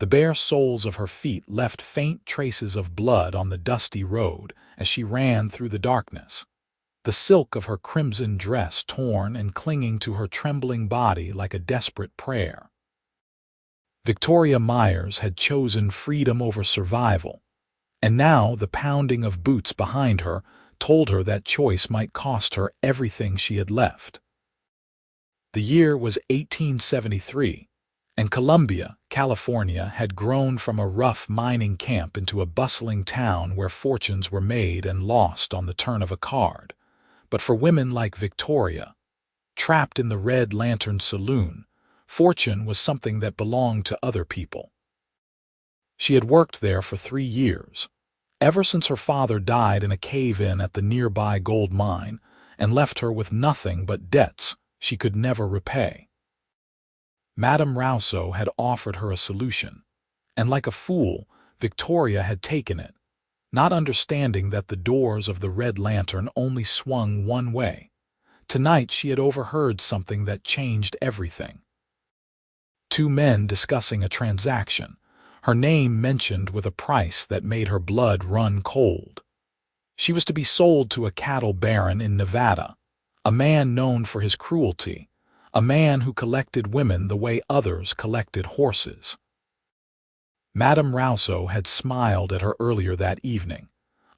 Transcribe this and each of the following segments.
The bare soles of her feet left faint traces of blood on the dusty road as she ran through the darkness, the silk of her crimson dress torn and clinging to her trembling body like a desperate prayer. Victoria Myers had chosen freedom over survival, and now the pounding of boots behind her told her that choice might cost her everything she had left. The year was 1873, and Columbia, California, had grown from a rough mining camp into a bustling town where fortunes were made and lost on the turn of a card. But for women like Victoria, trapped in the Red Lantern Saloon, fortune was something that belonged to other people. She had worked there for 3 years, ever since her father died in a cave-in at the nearby gold mine and left her with nothing but debts she could never repay. Madame Rousseau had offered her a solution, and like a fool, Victoria had taken it, not understanding that the doors of the Red Lantern only swung one way. Tonight she had overheard something that changed everything. 2 men discussing a transaction, her name mentioned with a price that made her blood run cold. She was to be sold to a cattle baron in Nevada, a man known for his cruelty, a man who collected women the way others collected horses. Madame Rousseau had smiled at her earlier that evening,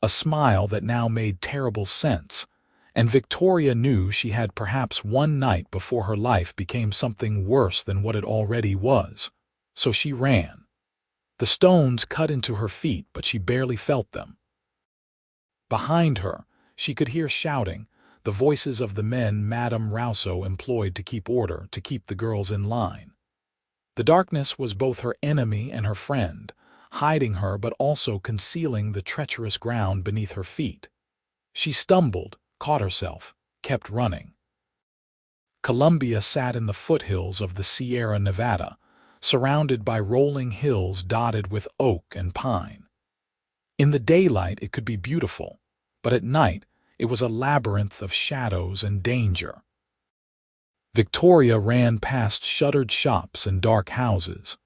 a smile that now made terrible sense, and Victoria knew she had perhaps one night before her life became something worse than what it already was. So she ran. The stones cut into her feet, but she barely felt them. Behind her, she could hear shouting, the voices of the men Madame Rousseau employed to keep order, to keep the girls in line. The darkness was both her enemy and her friend, hiding her but also concealing the treacherous ground beneath her feet. She stumbled, caught herself, kept running. Columbia sat in the foothills of the Sierra Nevada, surrounded by rolling hills dotted with oak and pine. In the daylight it could be beautiful, but at night it was a labyrinth of shadows and danger. Victoria ran past shuttered shops and dark houses,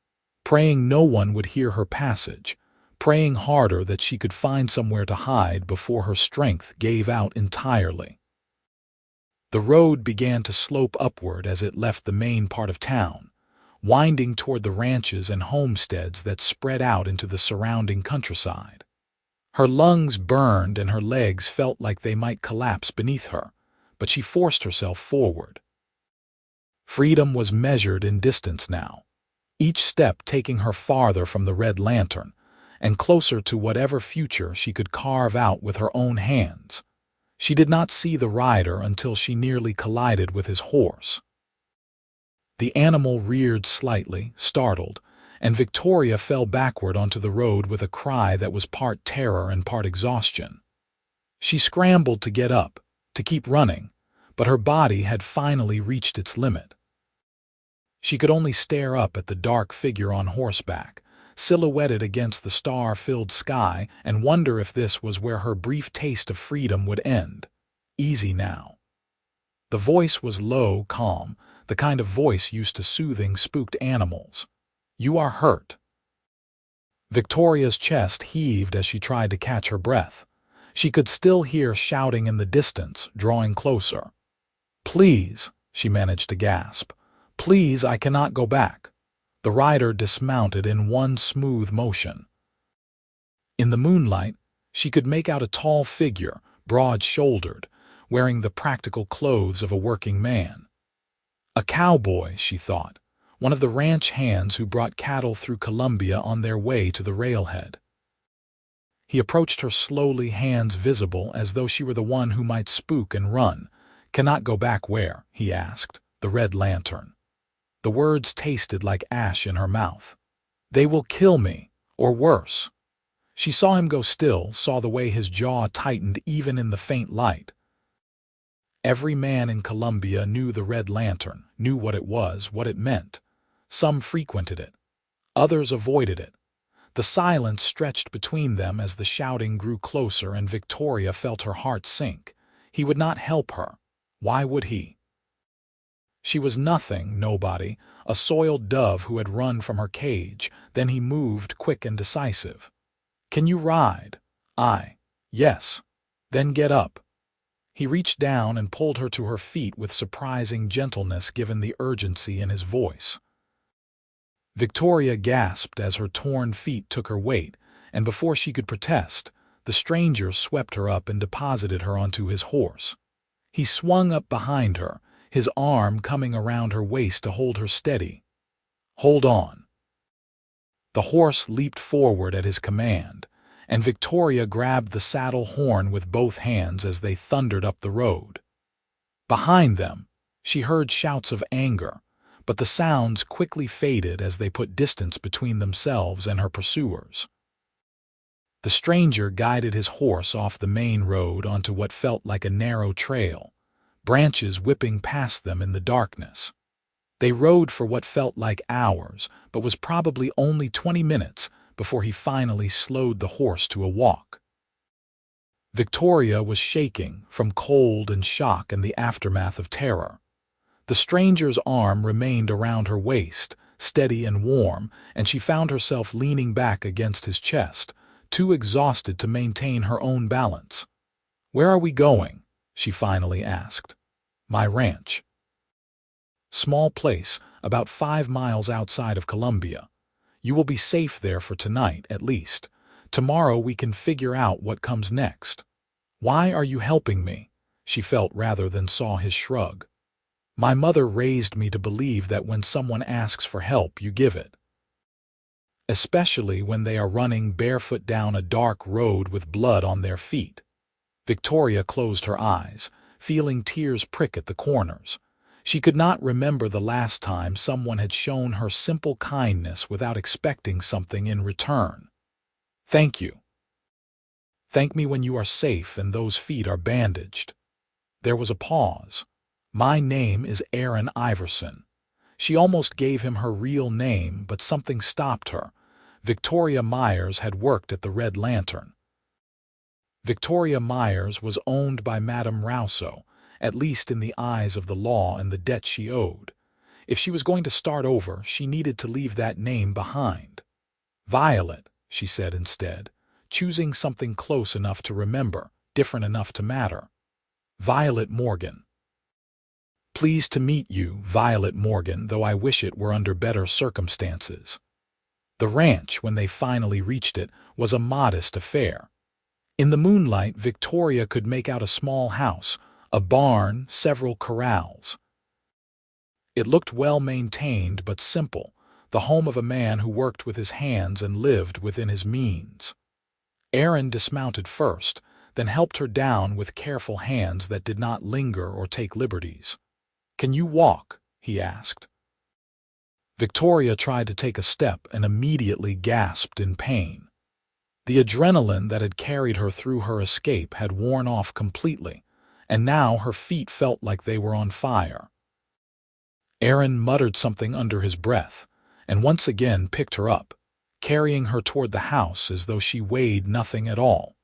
praying no one would hear her passage, praying harder that she could find somewhere to hide before her strength gave out entirely. The road began to slope upward as it left the main part of town, winding toward the ranches and homesteads that spread out into the surrounding countryside. Her lungs burned and her legs felt like they might collapse beneath her, but she forced herself forward. Freedom was measured in distance now, each step taking her farther from the Red Lantern and closer to whatever future she could carve out with her own hands. She did not see the rider until she nearly collided with his horse. The animal reared slightly, startled, and Victoria fell backward onto the road with a cry that was part terror and part exhaustion. She scrambled to get up, to keep running, but her body had finally reached its limit. She could only stare up at the dark figure on horseback, silhouetted against the star-filled sky, and wonder if this was where her brief taste of freedom would end. Easy now. The voice was low, calm, the kind of voice used to soothing spooked animals. "You are hurt." Victoria's chest heaved as she tried to catch her breath. She could still hear shouting in the distance, drawing closer. "Please," she managed to gasp. "Please, I cannot go back." The rider dismounted in one smooth motion. In the moonlight, she could make out a tall figure, broad-shouldered, wearing the practical clothes of a working man. A cowboy, she thought, one of the ranch hands who brought cattle through Columbia on their way to the railhead. He approached her slowly, hands visible as though she were the one who might spook and run. "Cannot go back where?" he asked. "The Red Lantern." The words tasted like ash in her mouth. "They will kill me, or worse." She saw him go still, saw the way his jaw tightened even in the faint light. Every man in Columbia knew the Red Lantern, knew what it was, what it meant. Some frequented it. Others avoided it. The silence stretched between them as the shouting grew closer, and Victoria felt her heart sink. He would not help her. Why would he? She was nothing, nobody, a soiled dove who had run from her cage. Then he moved, quick and decisive. "Can you ride?" Yes." "Then get up." He reached down and pulled her to her feet with surprising gentleness given the urgency in his voice. Victoria gasped as her torn feet took her weight, and before she could protest, the stranger swept her up and deposited her onto his horse. He swung up behind her, his arm coming around her waist to hold her steady. "Hold on." The horse leaped forward at his command, and Victoria grabbed the saddle horn with both hands as they thundered up the road. Behind them, she heard shouts of anger, but the sounds quickly faded as they put distance between themselves and her pursuers. The stranger guided his horse off the main road onto what felt like a narrow trail, branches whipping past them in the darkness. They rode for what felt like hours, but was probably only 20 minutes before he finally slowed the horse to a walk. Victoria was shaking from cold and shock and the aftermath of terror. The stranger's arm remained around her waist, steady and warm, and she found herself leaning back against his chest, too exhausted to maintain her own balance. "Where are we going?" she finally asked. "My ranch." "Small place, about 5 miles outside of Columbia. You will be safe there for tonight, at least. Tomorrow we can figure out what comes next." "Why are you helping me?" she felt rather than saw his shrug. "My mother raised me to believe that when someone asks for help, you give it. Especially when they are running barefoot down a dark road with blood on their feet." Victoria closed her eyes, feeling tears prick at the corners. She could not remember the last time someone had shown her simple kindness without expecting something in return. "Thank you. Thank me when you are safe and those feet are bandaged." There was a pause. "My name is Aaron Iverson." She almost gave him her real name, but something stopped her. Victoria Myers had worked at the Red Lantern. Victoria Myers was owned by Madame Rousseau, at least in the eyes of the law and the debt she owed. If she was going to start over, she needed to leave that name behind. "Violet," she said instead, choosing something close enough to remember, different enough to matter. "Violet Morgan." "Pleased to meet you, Violet Morgan, though I wish it were under better circumstances." The ranch, when they finally reached it, was a modest affair. In the moonlight, Victoria could make out a small house, a barn, several corrals. It looked well maintained but simple, the home of a man who worked with his hands and lived within his means. Aaron dismounted first, then helped her down with careful hands that did not linger or take liberties. "Can you walk?" he asked. Victoria tried to take a step and immediately gasped in pain. The adrenaline that had carried her through her escape had worn off completely, and now her feet felt like they were on fire. Aaron muttered something under his breath, and once again picked her up, carrying her toward the house as though she weighed nothing at all.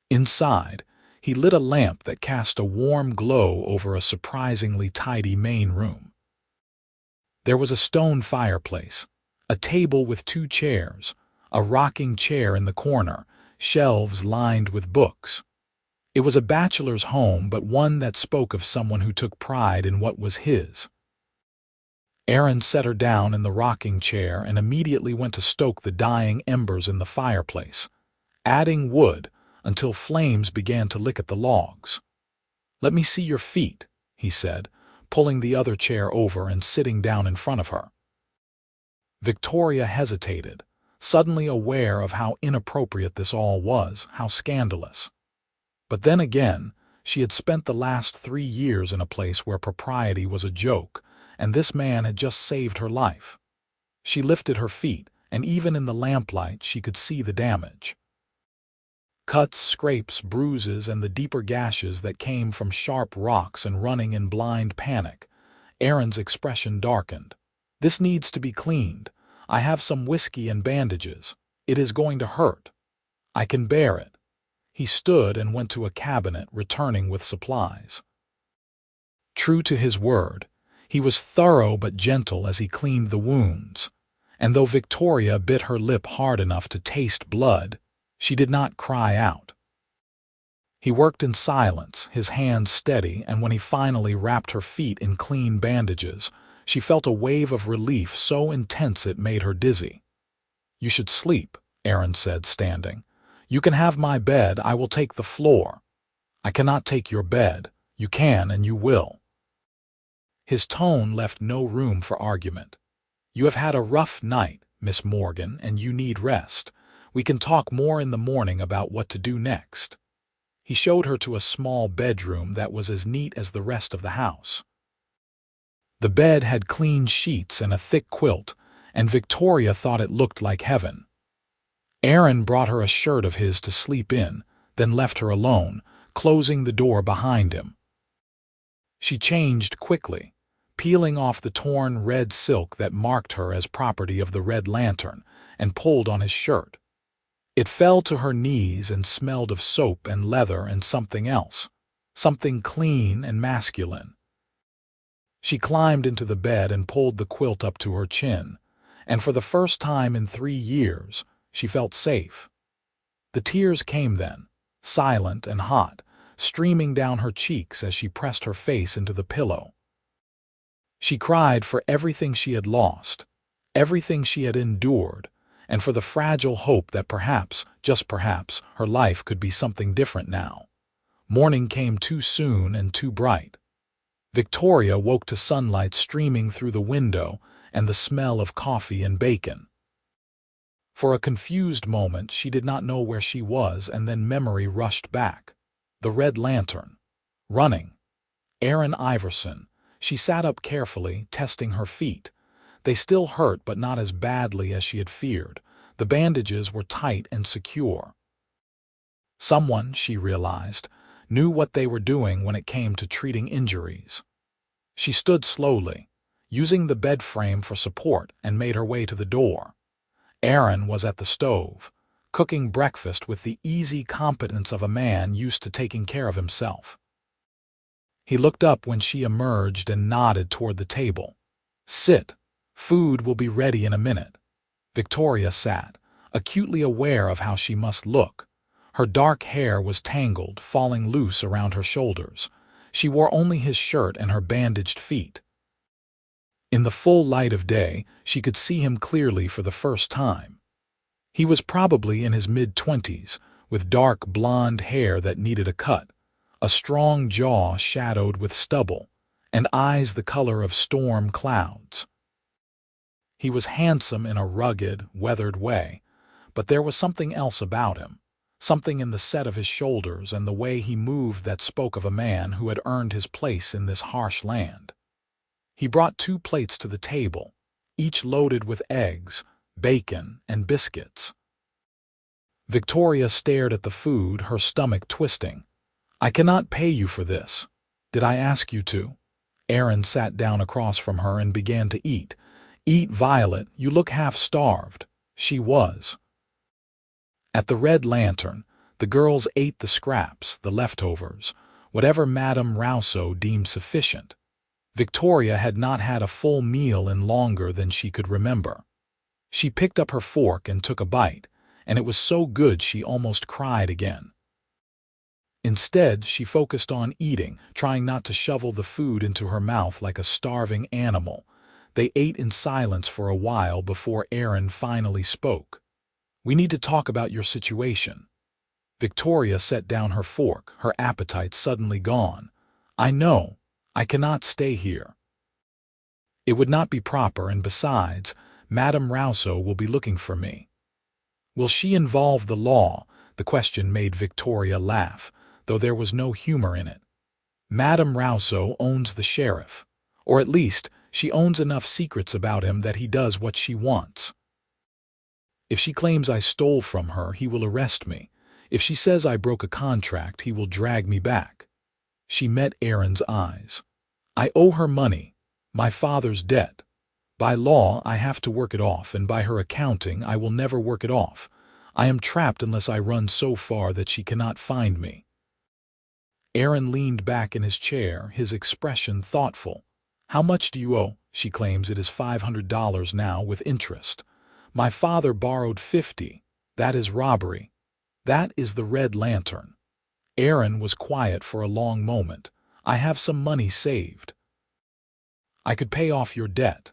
Inside, he lit a lamp that cast a warm glow over a surprisingly tidy main room. There was a stone fireplace, a table with 2 chairs, a rocking chair in the corner, shelves lined with books. It was a bachelor's home, but one that spoke of someone who took pride in what was his. Aaron set her down in the rocking chair and immediately went to stoke the dying embers in the fireplace, adding wood until flames began to lick at the logs. "Let me see your feet," he said, pulling the other chair over and sitting down in front of her. Victoria hesitated, suddenly aware of how inappropriate this all was, how scandalous. But then again, she had spent the last 3 years in a place where propriety was a joke, and this man had just saved her life. She lifted her feet, and even in the lamplight she could see the damage. Cuts, scrapes, bruises, and the deeper gashes that came from sharp rocks and running in blind panic. Aaron's expression darkened. "This needs to be cleaned. I have some whiskey and bandages. It is going to hurt. I can bear it." He stood and went to a cabinet, returning with supplies. True to his word, He was thorough but gentle as he cleaned the wounds, and though Victoria bit her lip hard enough to taste blood, she did not cry out. He worked in silence, his hands steady, and when he finally wrapped her feet in clean bandages, she felt a wave of relief so intense it made her dizzy. "You should sleep," Aaron said, standing. "You can have my bed, I will take the floor." "I cannot take your bed. You can and you will." His tone left no room for argument. "You have had a rough night, Miss Morgan, and you need rest. We can talk more in the morning about what to do next." He showed her to a small bedroom that was as neat as the rest of the house. The bed had clean sheets and a thick quilt, and Victoria thought it looked like heaven. Aaron brought her a shirt of his to sleep in, then left her alone, closing the door behind him. She changed quickly, peeling off the torn red silk that marked her as property of the Red Lantern, and pulled on his shirt. It fell to her knees and smelled of soap and leather and something else, something clean and masculine. She climbed into the bed and pulled the quilt up to her chin, and for the first time in 3 years, she felt safe. The tears came then, silent and hot, streaming down her cheeks as she pressed her face into the pillow. She cried for everything she had lost, everything she had endured, and for the fragile hope that perhaps, just perhaps, her life could be something different now. Morning came too soon and too bright. Victoria woke to sunlight streaming through the window and the smell of coffee and bacon. For a confused moment she did not know where she was, and then memory rushed back. The Red Lantern. Running. Aaron Iverson. She sat up carefully, testing her feet. They still hurt, but not as badly as she had feared. The bandages were tight and secure. Someone, she realized, knew what they were doing when it came to treating injuries. She stood slowly, using the bed frame for support, and made her way to the door. Aaron was at the stove, cooking breakfast with the easy competence of a man used to taking care of himself. He looked up when she emerged and nodded toward the table. "Sit. Food will be ready in a minute." Victoria sat, acutely aware of how she must look. Her dark hair was tangled, falling loose around her shoulders. She wore only his shirt and her bandaged feet. In the full light of day, she could see him clearly for the first time. He was probably in his mid-20s, with dark blonde hair that needed a cut, a strong jaw shadowed with stubble, and eyes the color of storm clouds. He was handsome in a rugged, weathered way, but there was something else about him, something in the set of his shoulders and the way he moved that spoke of a man who had earned his place in this harsh land. He brought 2 plates to the table, each loaded with eggs, bacon, and biscuits. Victoria stared at the food, her stomach twisting. "I cannot pay you for this. Did I ask you to?" Aaron sat down across from her and began to eat. "Eat, Violet, you look half-starved." She was. At the Red Lantern, the girls ate the scraps, the leftovers, whatever Madame Rousseau deemed sufficient. Victoria had not had a full meal in longer than she could remember. She picked up her fork and took a bite, and it was so good she almost cried again. Instead, she focused on eating, trying not to shovel the food into her mouth like a starving animal. They ate in silence for a while before Aaron finally spoke. "We need to talk about your situation." Victoria set down her fork, her appetite suddenly gone. "I know. I cannot stay here. It would not be proper, and besides, Madame Rousseau will be looking for me." "Will she involve the law?" The question made Victoria laugh, though there was no humor in it. "Madame Rousseau owns the sheriff, or at least she owns enough secrets about him that he does what she wants. If she claims I stole from her, he will arrest me. If she says I broke a contract, he will drag me back." She met Aaron's eyes. "I owe her money, my father's debt. By law, I have to work it off, and by her accounting, I will never work it off. I am trapped unless I run so far that she cannot find me." Aaron leaned back in his chair, his expression thoughtful. How much do you owe? She claims it is $500 now with interest. My father borrowed 50. That is robbery. That is the red lantern. Aaron was quiet for a long moment. I have some money saved. I could pay off your debt.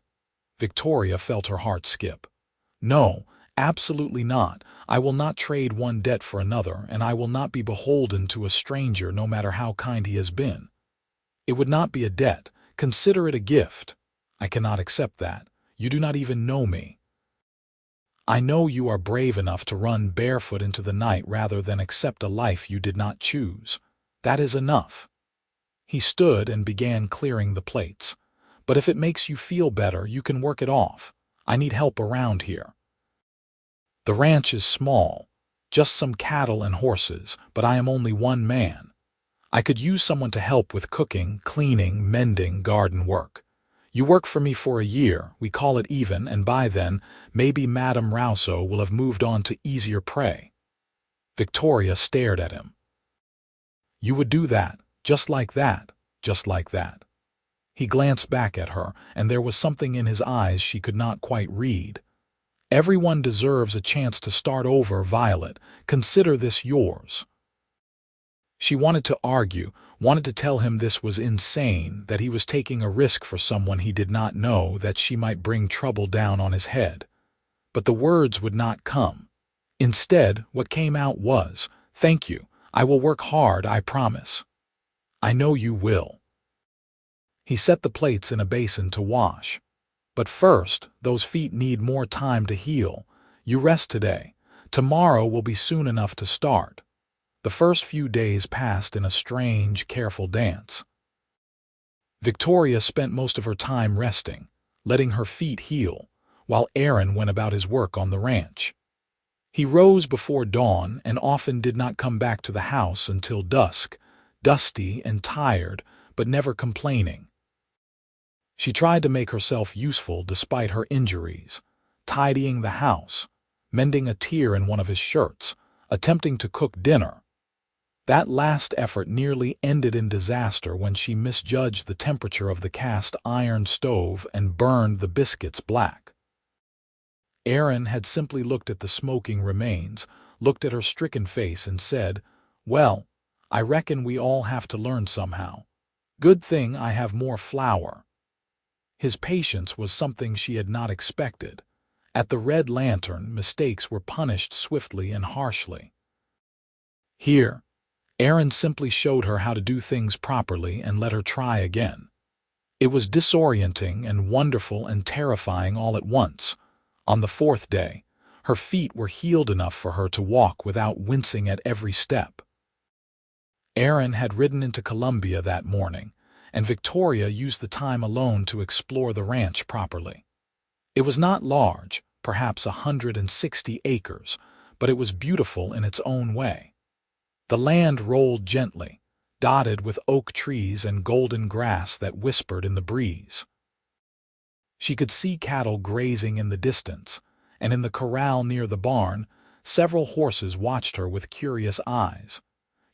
Victoria felt her heart skip. No, absolutely not. I will not trade one debt for another, and I will not be beholden to a stranger no matter how kind he has been. It would not be a debt. Consider it a gift. I cannot accept that. You do not even know me. I know you are brave enough to run barefoot into the night rather than accept a life you did not choose. That is enough. He stood and began clearing the plates. But if it makes you feel better, you can work it off. I need help around here. The ranch is small, just some cattle and horses, but I am only one man. I could use someone to help with cooking, cleaning, mending, garden work. You work for me for a year, we call it even, and by then, maybe Madame Rousseau will have moved on to easier prey. Victoria stared at him. You would do that, just like that, just like that. He glanced back at her, and there was something in his eyes she could not quite read. Everyone deserves a chance to start over, Violet. Consider this yours. She wanted to argue, wanted to tell him this was insane, that he was taking a risk for someone he did not know, that she might bring trouble down on his head. But the words would not come. Instead, what came out was, "Thank you. I will work hard, I promise." "I know you will." He set the plates in a basin to wash. "But first, those feet need more time to heal. You rest today. Tomorrow will be soon enough to start." The first few days passed in a strange, careful dance. Victoria spent most of her time resting, letting her feet heal, while Aaron went about his work on the ranch. He rose before dawn and often did not come back to the house until dusk, dusty and tired, but never complaining. She tried to make herself useful despite her injuries, tidying the house, mending a tear in one of his shirts, attempting to cook dinner. That last effort nearly ended in disaster when she misjudged the temperature of the cast iron stove and burned the biscuits black. Aaron had simply looked at the smoking remains, looked at her stricken face and said, "Well, I reckon we all have to learn somehow. Good thing I have more flour." His patience was something she had not expected. At the Red Lantern, mistakes were punished swiftly and harshly. Here, Aaron simply showed her how to do things properly and let her try again. It was disorienting and wonderful and terrifying all at once. On the fourth day, her feet were healed enough for her to walk without wincing at every step. Aaron had ridden into Columbia that morning, and Victoria used the time alone to explore the ranch properly. It was not large, perhaps 160 acres, but it was beautiful in its own way. The land rolled gently, dotted with oak trees and golden grass that whispered in the breeze. She could see cattle grazing in the distance, and in the corral near the barn, several horses watched her with curious eyes.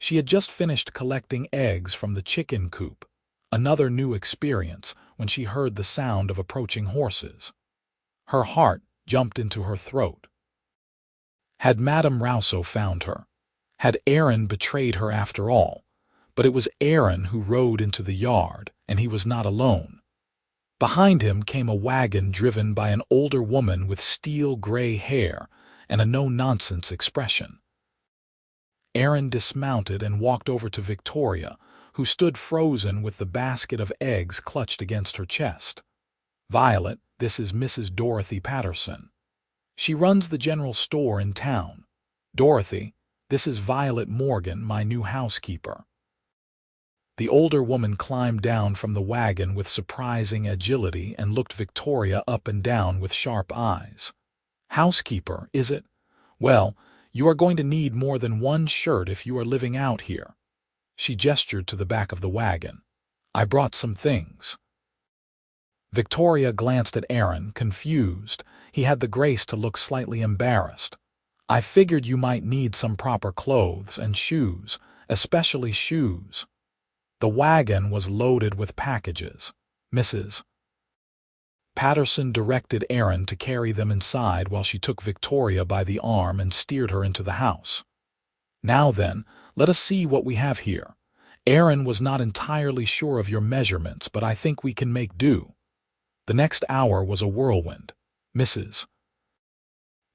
She had just finished collecting eggs from the chicken coop, another new experience when she heard the sound of approaching horses. Her heart jumped into her throat. Had Madame Rousseau found her? Had Aaron betrayed her after all? But it was Aaron who rode into the yard, and he was not alone. Behind him came a wagon driven by an older woman with steel-gray hair and a no-nonsense expression. Aaron dismounted and walked over to Victoria, who stood frozen with the basket of eggs clutched against her chest. "Violet, this is Mrs. Dorothy Patterson. She runs the general store in town. Dorothy, this is Violet Morgan, my new housekeeper." The older woman climbed down from the wagon with surprising agility and looked Victoria up and down with sharp eyes. "Housekeeper, is it? Well, you are going to need more than one shirt if you are living out here." She gestured to the back of the wagon. "I brought some things." Victoria glanced at Aaron, confused. He had the grace to look slightly embarrassed. "I figured you might need some proper clothes and shoes, especially shoes." The wagon was loaded with packages. Mrs. Patterson directed Aaron to carry them inside while she took Victoria by the arm and steered her into the house. "Now then, let us see what we have here. Aaron was not entirely sure of your measurements, but I think we can make do." The next hour was a whirlwind. Mrs.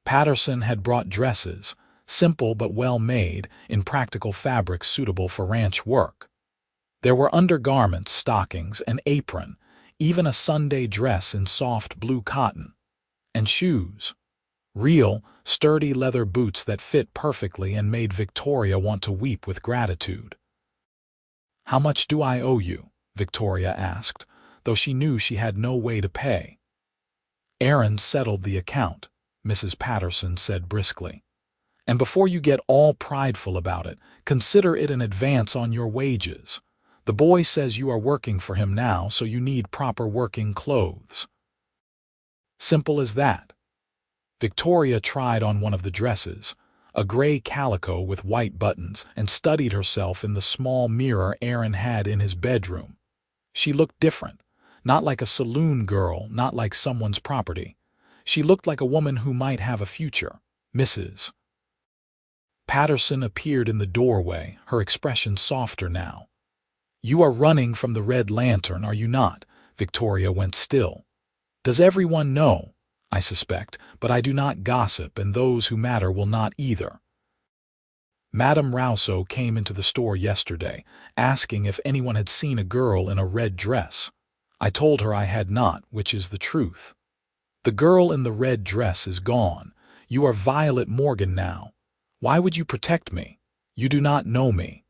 Patterson had brought dresses, simple but well made, in practical fabrics suitable for ranch work. There were undergarments, stockings, an apron, even a Sunday dress in soft blue cotton, and shoes. Real, sturdy leather boots that fit perfectly and made Victoria want to weep with gratitude. "How much do I owe you?" Victoria asked, though she knew she had no way to pay. "Aaron settled the account," Mrs. Patterson said briskly. "And before you get all prideful about it, consider it an advance on your wages. The boy says you are working for him now, so you need proper working clothes. Simple as that." Victoria tried on one of the dresses, a gray calico with white buttons, and studied herself in the small mirror Aaron had in his bedroom. She looked different, not like a saloon girl, not like someone's property. She looked like a woman who might have a future. Mrs. Patterson appeared in the doorway, her expression softer now. "You are running from the Red Lantern, are you not?" Victoria went still. "Does everyone know? I suspect, but I do not gossip, and those who matter will not either. Madame Rousseau came into the store yesterday, asking if anyone had seen a girl in a red dress. I told her I had not, which is the truth. The girl in the red dress is gone. You are Violet Morgan now. Why would you protect me? You do not know me.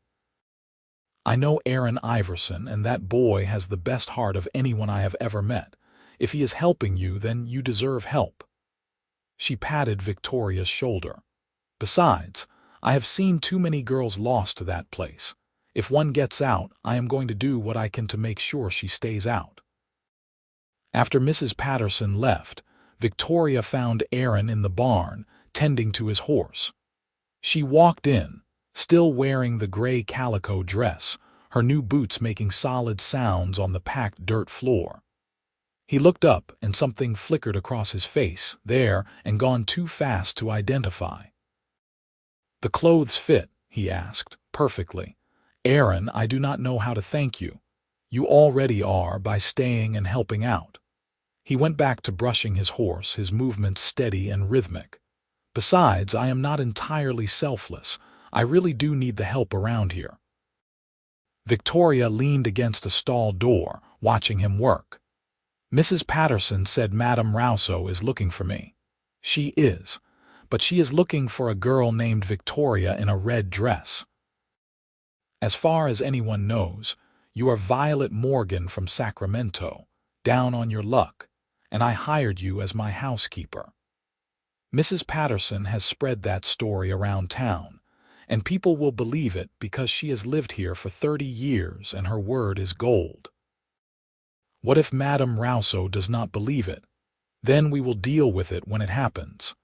I know Aaron Iverson, and that boy has the best heart of anyone I have ever met. If he is helping you, then you deserve help." She patted Victoria's shoulder. "Besides, I have seen too many girls lost to that place. If one gets out, I am going to do what I can to make sure she stays out." After Mrs. Patterson left, Victoria found Aaron in the barn, tending to his horse. She walked in, still wearing the gray calico dress, her new boots making solid sounds on the packed dirt floor. He looked up, and something flickered across his face, there and gone too fast to identify. "The clothes fit?" he asked. "Perfectly. Aaron, I do not know how to thank you. You already are by staying and helping out." He went back to brushing his horse, his movements steady and rhythmic. "Besides, I am not entirely selfless. I really do need the help around here." Victoria leaned against a stall door, watching him work. "Mrs. Patterson said Madame Rousseau is looking for me." "She is, but she is looking for a girl named Victoria in a red dress. As far as anyone knows, you are Violet Morgan from Sacramento, down on your luck, and I hired you as my housekeeper. Mrs. Patterson has spread that story around town, and people will believe it because she has lived here for 30 years and her word is gold. What if Madame Rousseau does not believe it? Then we will deal with it when it happens."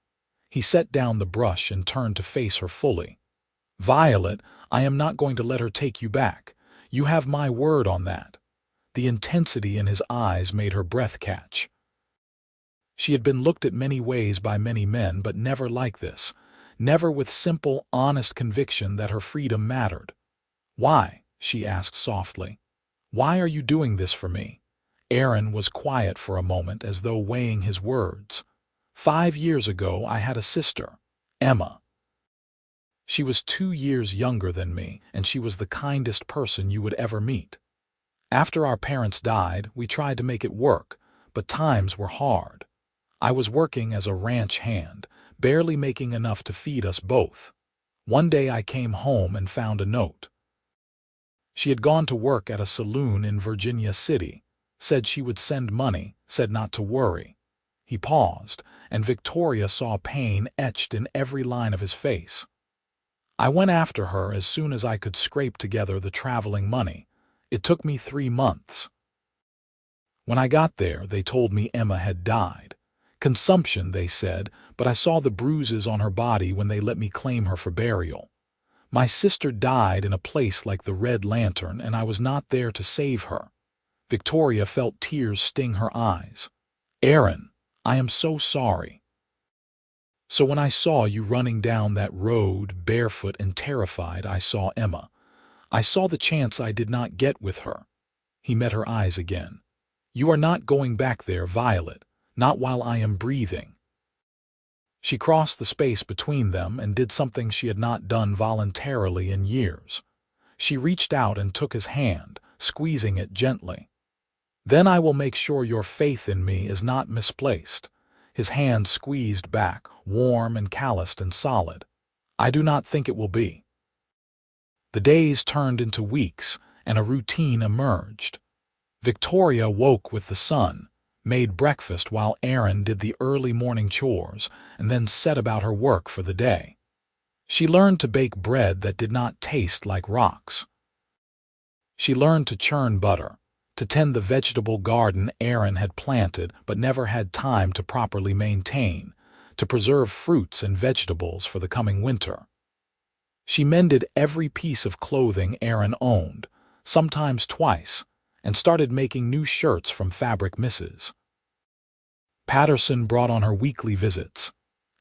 He set down the brush and turned to face her fully. "Violet, I am not going to let her take you back. You have my word on that." The intensity in his eyes made her breath catch. She had been looked at many ways by many men, but never like this, never with simple, honest conviction that her freedom mattered. "Why?" she asked softly. "Why are you doing this for me?" Aaron was quiet for a moment, as though weighing his words. 5 years ago I had a sister, Emma. She was 2 years younger than me, and she was the kindest person you would ever meet. After our parents died, we tried to make it work, but times were hard. I was working as a ranch hand, barely making enough to feed us both. One day I came home and found a note. She had gone to work at a saloon in Virginia City, said she would send money, said not to worry. He paused, and Victoria saw pain etched in every line of his face. I went after her as soon as I could scrape together the traveling money. It took me 3 months. When I got there, they told me Emma had died. Consumption, they said, but I saw the bruises on her body when they let me claim her for burial. My sister died in a place like the Red Lantern, and I was not there to save her. Victoria felt tears sting her eyes. "Aaron, I am so sorry. So when I saw you running down that road, barefoot and terrified, I saw Emma. I saw the chance I did not get with her." He met her eyes again. "You are not going back there, Violet, not while I am breathing." She crossed the space between them and did something she had not done voluntarily in years. She reached out and took his hand, squeezing it gently. "Then I will make sure your faith in me is not misplaced." His hand squeezed back, warm and calloused and solid. "I do not think it will be." The days turned into weeks, and a routine emerged. Victoria woke with the sun, made breakfast while Aaron did the early morning chores, and then set about her work for the day. She learned to bake bread that did not taste like rocks. She learned to churn butter, to tend the vegetable garden Aaron had planted but never had time to properly maintain, to preserve fruits and vegetables for the coming winter. She mended every piece of clothing Aaron owned, sometimes twice, and started making new shirts from fabric misses. Patterson brought on her weekly visits.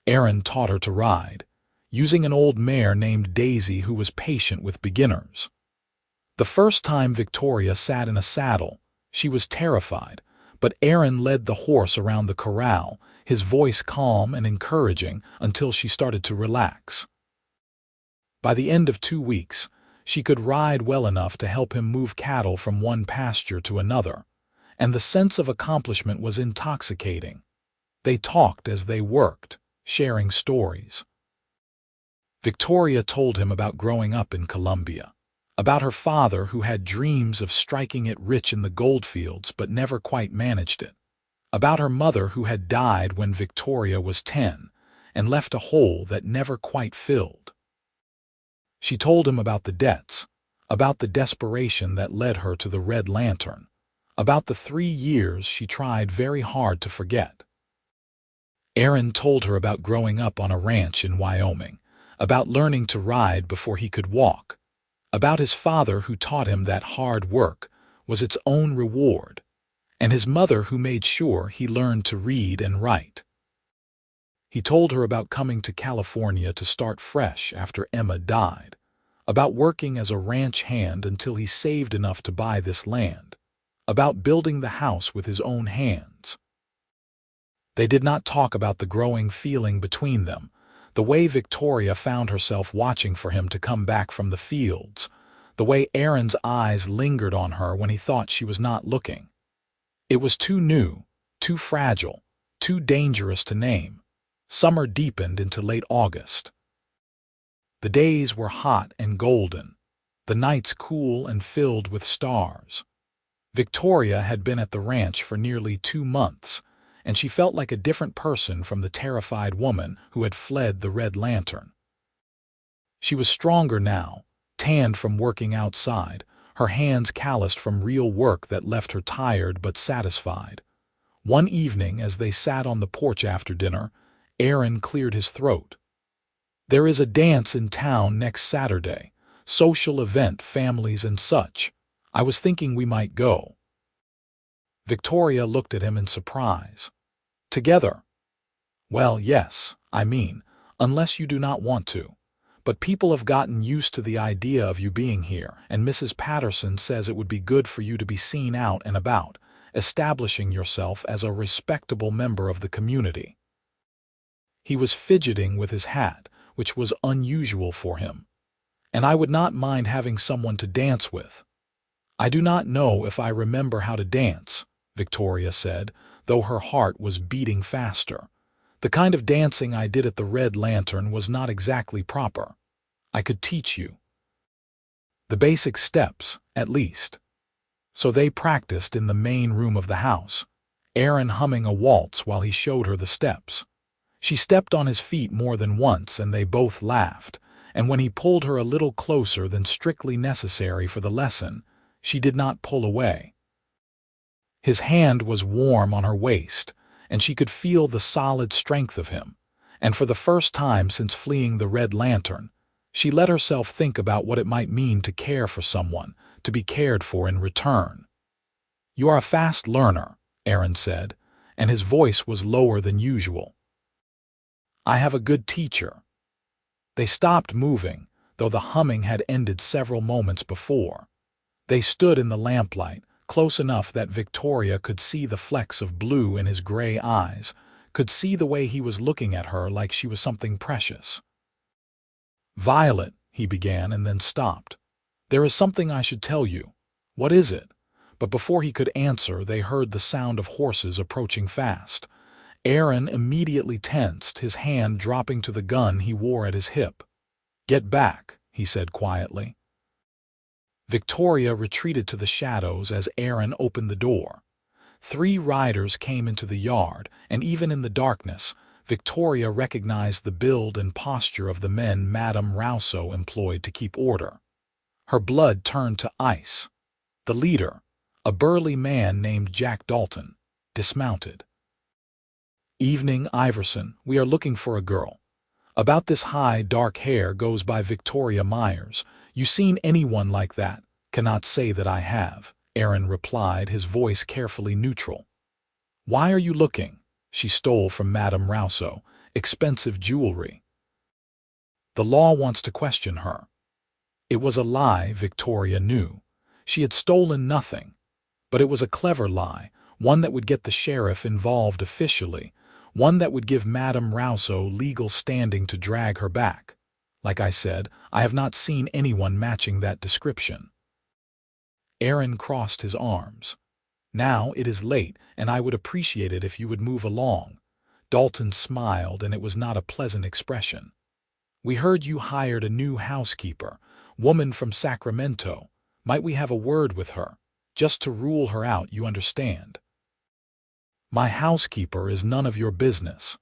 Aaron taught her to ride, using an old mare named Daisy who was patient with beginners. The first time Victoria sat in a saddle, she was terrified, but Aaron led the horse around the corral, his voice calm and encouraging until she started to relax. By the end of 2 weeks, she could ride well enough to help him move cattle from one pasture to another, and the sense of accomplishment was intoxicating. They talked as they worked, sharing stories. Victoria told him about growing up in Colombia, about her father who had dreams of striking it rich in the goldfields but never quite managed it, about her mother who had died when Victoria was 10 and left a hole that never quite filled. She told him about the debts, about the desperation that led her to the Red Lantern, about the 3 years she tried very hard to forget. Aaron told her about growing up on a ranch in Wyoming, about learning to ride before he could walk, about his father who taught him that hard work was its own reward, and his mother who made sure he learned to read and write. He told her about coming to California to start fresh after Emma died, about working as a ranch hand until he saved enough to buy this land, about building the house with his own hands. They did not talk about the growing feeling between them, the way Victoria found herself watching for him to come back from the fields, the way Aaron's eyes lingered on her when he thought she was not looking. It was too new, too fragile, too dangerous to name. Summer deepened into late August. The days were hot and golden, the nights cool and filled with stars. Victoria had been at the ranch for nearly 2 months, and she felt like a different person from the terrified woman who had fled the Red Lantern. She was stronger now, tanned from working outside, her hands calloused from real work that left her tired but satisfied. One evening, as they sat on the porch after dinner, Aaron cleared his throat. "There is a dance in town next Saturday, social event, families and such. I was thinking we might go." Victoria looked at him in surprise. "Together?" "Well, yes, unless you do not want to. But people have gotten used to the idea of you being here, and Mrs. Patterson says it would be good for you to be seen out and about, establishing yourself as a respectable member of the community." He was fidgeting with his hat, which was unusual for him. "And I would not mind having someone to dance with." "I do not know if I remember how to dance," Victoria said, though her heart was beating faster. "The kind of dancing I did at the Red Lantern was not exactly proper. I could teach you. The basic steps, at least." So they practiced in the main room of the house, Aaron humming a waltz while he showed her the steps. She stepped on his feet more than once, and they both laughed, and when he pulled her a little closer than strictly necessary for the lesson, she did not pull away. His hand was warm on her waist, and she could feel the solid strength of him, and for the first time since fleeing the Red Lantern, she let herself think about what it might mean to care for someone, to be cared for in return. You are a fast learner, Aaron said, and his voice was lower than usual. I have a good teacher. They stopped moving, though the humming had ended several moments before. They stood in the lamplight, close enough that Victoria could see the flecks of blue in his gray eyes, could see the way he was looking at her like she was something precious. Violet, he began and then stopped. There is something I should tell you. What is it? But before he could answer, they heard the sound of horses approaching fast. Aaron immediately tensed, his hand dropping to the gun he wore at his hip. Get back, he said quietly. Victoria retreated to the shadows as Aaron opened the door. 3 riders came into the yard, and even in the darkness, Victoria recognized the build and posture of the men Madame Rousseau employed to keep order. Her blood turned to ice. The leader, a burly man named Jack Dalton, dismounted. Evening, Iverson, we are looking for a girl. About this high, dark hair goes by Victoria Myers. You seen anyone like that? Cannot say that I have, Aaron replied, his voice carefully neutral. Why are you looking? She stole from Madame Rousseau expensive jewelry. The law wants to question her. It was a lie, Victoria knew. She had stolen nothing. But it was a clever lie, one that would get the sheriff involved officially, one that would give Madame Rousseau legal standing to drag her back. Like I said, I have not seen anyone matching that description. Aaron crossed his arms. Now it is late, and I would appreciate it if you would move along. Dalton smiled, and it was not a pleasant expression. We heard you hired a new housekeeper, woman from Sacramento. Might we have a word with her? Just to rule her out, you understand. My housekeeper is none of your business.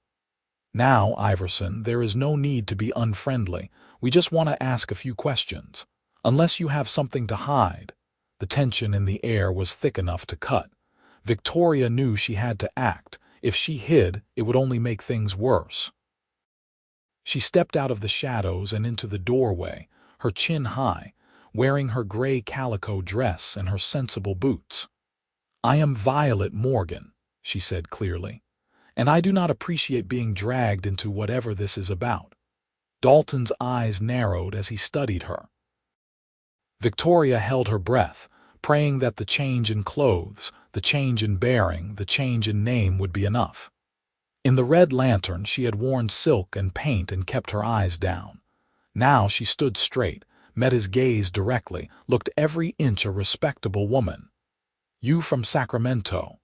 Now, Iverson, there is no need to be unfriendly. We just want to ask a few questions. Unless you have something to hide. The tension in the air was thick enough to cut. Victoria knew she had to act. If she hid, it would only make things worse. She stepped out of the shadows and into the doorway, her chin high, wearing her gray calico dress and her sensible boots. I am Violet Morgan, she said clearly, and I do not appreciate being dragged into whatever this is about. Dalton's eyes narrowed as he studied her. Victoria held her breath, praying that the change in clothes, the change in bearing, the change in name would be enough. In the Red Lantern, she had worn silk and paint and kept her eyes down. Now she stood straight, met his gaze directly, looked every inch a respectable woman. You from Sacramento?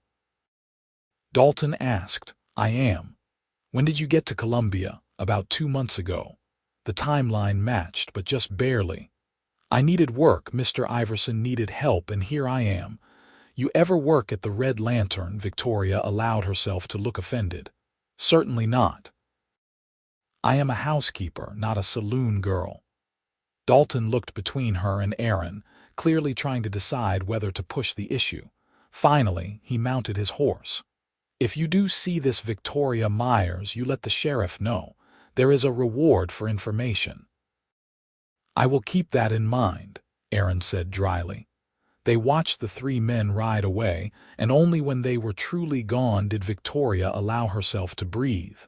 Dalton asked. I am. When did you get to Columbia? About 2 months ago. The timeline matched, but just barely. I needed work, Mr. Iverson needed help, and here I am. You ever work at the Red Lantern? Victoria allowed herself to look offended. Certainly not. I am a housekeeper, not a saloon girl. Dalton looked between her and Aaron, clearly trying to decide whether to push the issue. Finally, he mounted his horse. If you do see this Victoria Myers, you let the sheriff know. There is a reward for information. I will keep that in mind, Aaron said dryly. They watched the 3 men ride away, and only when they were truly gone did Victoria allow herself to breathe.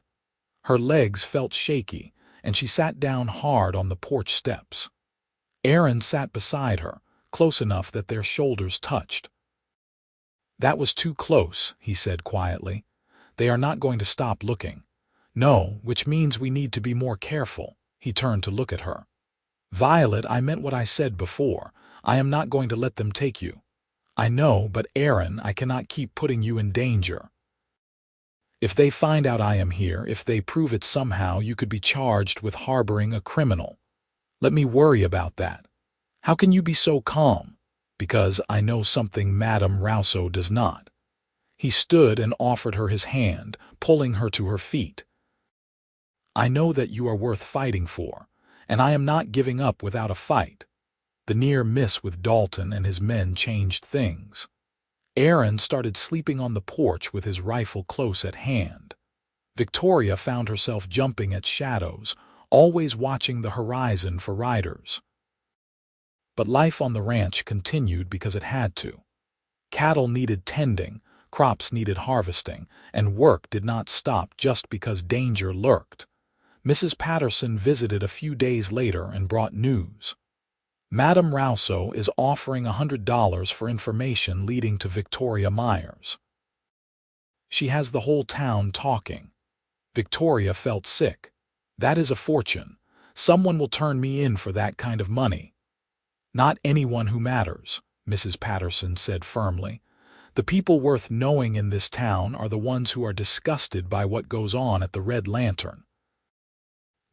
Her legs felt shaky, and she sat down hard on the porch steps. Aaron sat beside her, close enough that their shoulders touched. That was too close, he said quietly. They are not going to stop looking. No, which means we need to be more careful. He turned to look at her. Violet, I meant what I said before. I am not going to let them take you. I know, but Aaron, I cannot keep putting you in danger. If they find out I am here, if they prove it somehow, you could be charged with harboring a criminal. Let me worry about that. How can you be so calm? Because I know something Madame Rousseau does not. He stood and offered her his hand, pulling her to her feet. I know that you are worth fighting for, and I am not giving up without a fight. The near miss with Dalton and his men changed things. Aaron started sleeping on the porch with his rifle close at hand. Victoria found herself jumping at shadows, always watching the horizon for riders. But life on the ranch continued because it had to. Cattle needed tending, crops needed harvesting, and work did not stop just because danger lurked. Mrs. Patterson visited a few days later and brought news. Madame Rousseau is offering $100 for information leading to Victoria Myers. She has the whole town talking. Victoria felt sick. That is a fortune. Someone will turn me in for that kind of money. Not anyone who matters, Mrs. Patterson said firmly. The people worth knowing in this town are the ones who are disgusted by what goes on at the Red Lantern.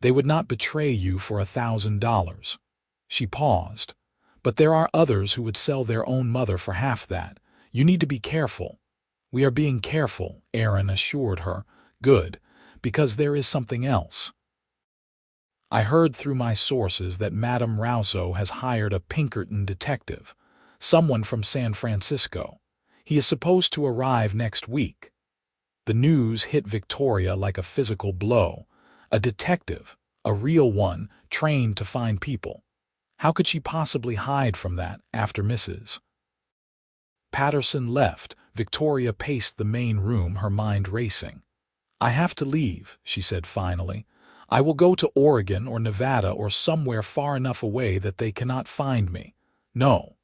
They would not betray you for $1,000. She paused. But there are others who would sell their own mother for half that. You need to be careful. We are being careful, Aaron assured her. Good, because there is something else. I heard through my sources that Madame Rousseau has hired a Pinkerton detective, someone from San Francisco. He is supposed to arrive next week. The news hit Victoria like a physical blow. A detective, a real one, trained to find people. How could she possibly hide from that after Mrs. Patterson left? Victoria paced the main room, her mind racing. I have to leave, she said finally. I will go to Oregon or Nevada or somewhere far enough away that they cannot find me. No.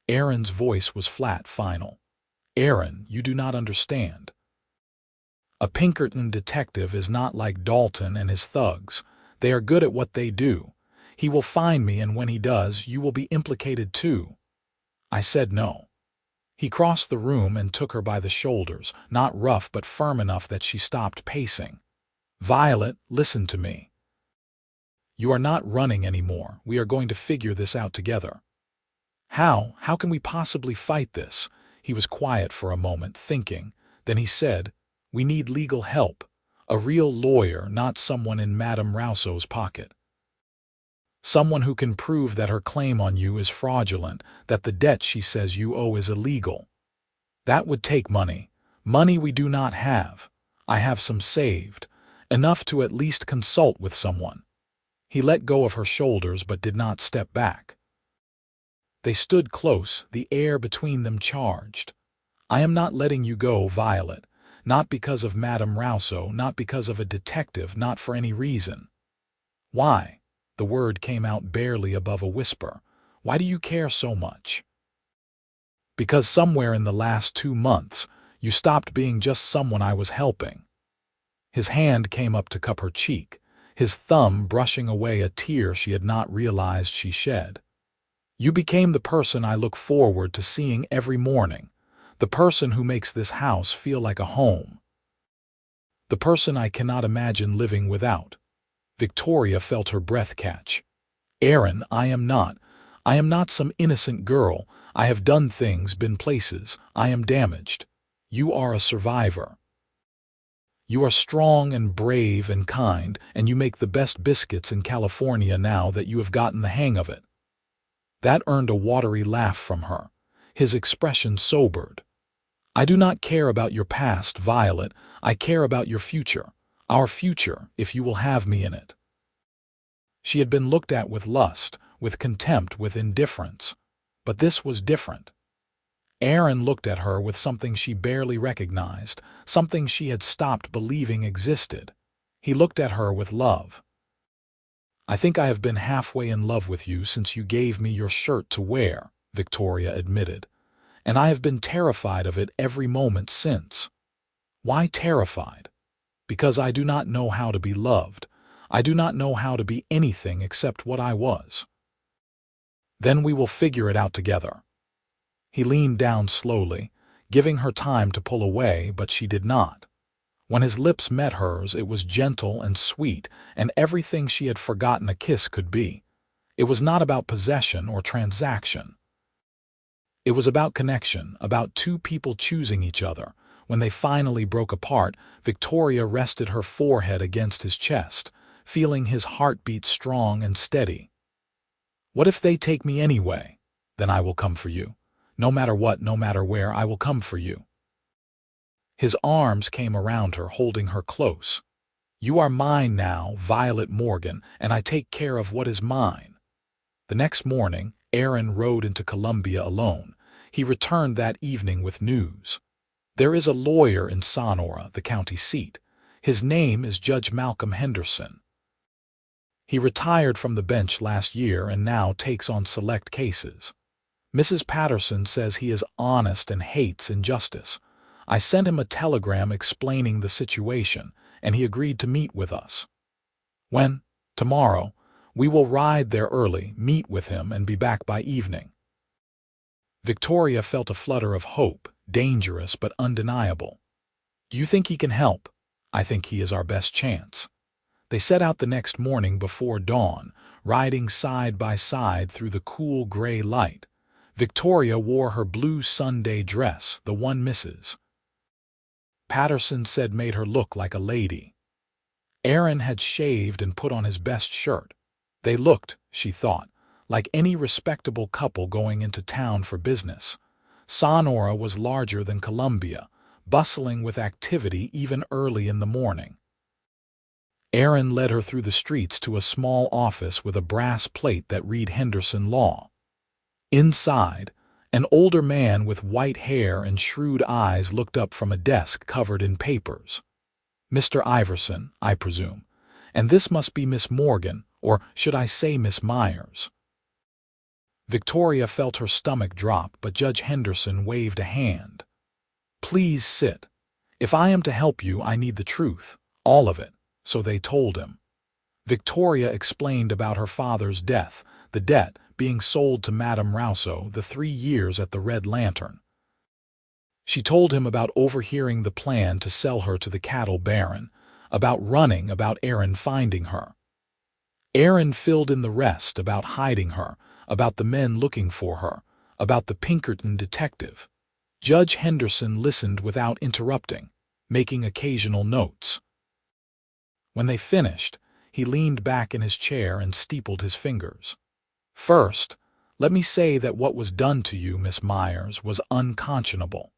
Aaron's voice was flat, final. Aaron, you do not understand. A Pinkerton detective is not like Dalton and his thugs. They are good at what they do. He will find me, and when he does, you will be implicated too. I said no. He crossed the room and took her by the shoulders, not rough but firm enough that she stopped pacing. Violet, listen to me. You are not running anymore. We are going to figure this out together. How? How can we possibly fight this? He was quiet for a moment, thinking. Then he said, we need legal help. A real lawyer, not someone in Madame Rousseau's pocket. Someone who can prove that her claim on you is fraudulent, that the debt she says you owe is illegal. That would take money. Money we do not have. I have some saved. Enough to at least consult with someone. He let go of her shoulders but did not step back. They stood close, the air between them charged. I am not letting you go, Violet. Not because of Madame Rousseau, not because of a detective, not for any reason. Why? The word came out barely above a whisper. Why do you care so much? Because somewhere in the last 2 months, you stopped being just someone I was helping. His hand came up to cup her cheek, his thumb brushing away a tear she had not realized she shed. You became the person I look forward to seeing every morning, the person who makes this house feel like a home. The person I cannot imagine living without. Victoria felt her breath catch. Aaron, I am not some innocent girl. I have done things, been places. I am damaged. You are a survivor. You are strong and brave and kind, and you make the best biscuits in California now that you have gotten the hang of it. That earned a watery laugh from her. His expression sobered. I do not care about your past, Violet. I care about your future. Our future, if you will have me in it. She had been looked at with lust, with contempt, with indifference. But this was different. Aaron looked at her with something she barely recognized, something she had stopped believing existed. He looked at her with love. I think I have been halfway in love with you since you gave me your shirt to wear, Victoria admitted. And I have been terrified of it every moment since. Why terrified? Because I do not know how to be loved. I do not know how to be anything except what I was. Then we will figure it out together. He leaned down slowly, giving her time to pull away, but she did not. When his lips met hers, it was gentle and sweet, and everything she had forgotten a kiss could be. It was not about possession or transaction. It was about connection, about two people choosing each other. When they finally broke apart, Victoria rested her forehead against his chest, feeling his heartbeat strong and steady. What if they take me anyway? Then I will come for you. No matter what, no matter where, I will come for you. His arms came around her, holding her close. You are mine now, Violet Morgan, and I take care of what is mine. The next morning, Aaron rode into Columbia alone. He returned that evening with news. There is a lawyer in Sonora, the county seat. His name is Judge Malcolm Henderson. He retired from the bench last year and now takes on select cases. Mrs. Patterson says he is honest and hates injustice. I sent him a telegram explaining the situation, and he agreed to meet with us. When? Tomorrow. We will ride there early, meet with him, and be back by evening. Victoria felt a flutter of hope, dangerous but undeniable. Do you think he can help? I think he is our best chance. They set out the next morning before dawn, riding side by side through the cool gray light. Victoria wore her blue Sunday dress, the one Mrs. Patterson said made her look like a lady. Aaron had shaved and put on his best shirt. They looked, she thought, like any respectable couple going into town for business. Sonora was larger than Columbia, bustling with activity even early in the morning. Aaron led her through the streets to a small office with a brass plate that read Henderson Law. Inside, an older man with white hair and shrewd eyes looked up from a desk covered in papers. Mr. Iverson, I presume, and this must be Miss Morgan, or should I say Miss Myers? Victoria felt her stomach drop, but Judge Henderson waved a hand. Please sit. If I am to help you, I need the truth, all of it, so they told him. Victoria explained about her father's death, the debt being sold to Madame Rousseau, the 3 years at the Red Lantern. She told him about overhearing the plan to sell her to the cattle baron, about running, about Aaron finding her. Aaron filled in the rest, about hiding her, about the men looking for her, about the Pinkerton detective. Judge Henderson listened without interrupting, making occasional notes. When they finished, he leaned back in his chair and steepled his fingers. First, let me say that what was done to you, Miss Myers, was unconscionable.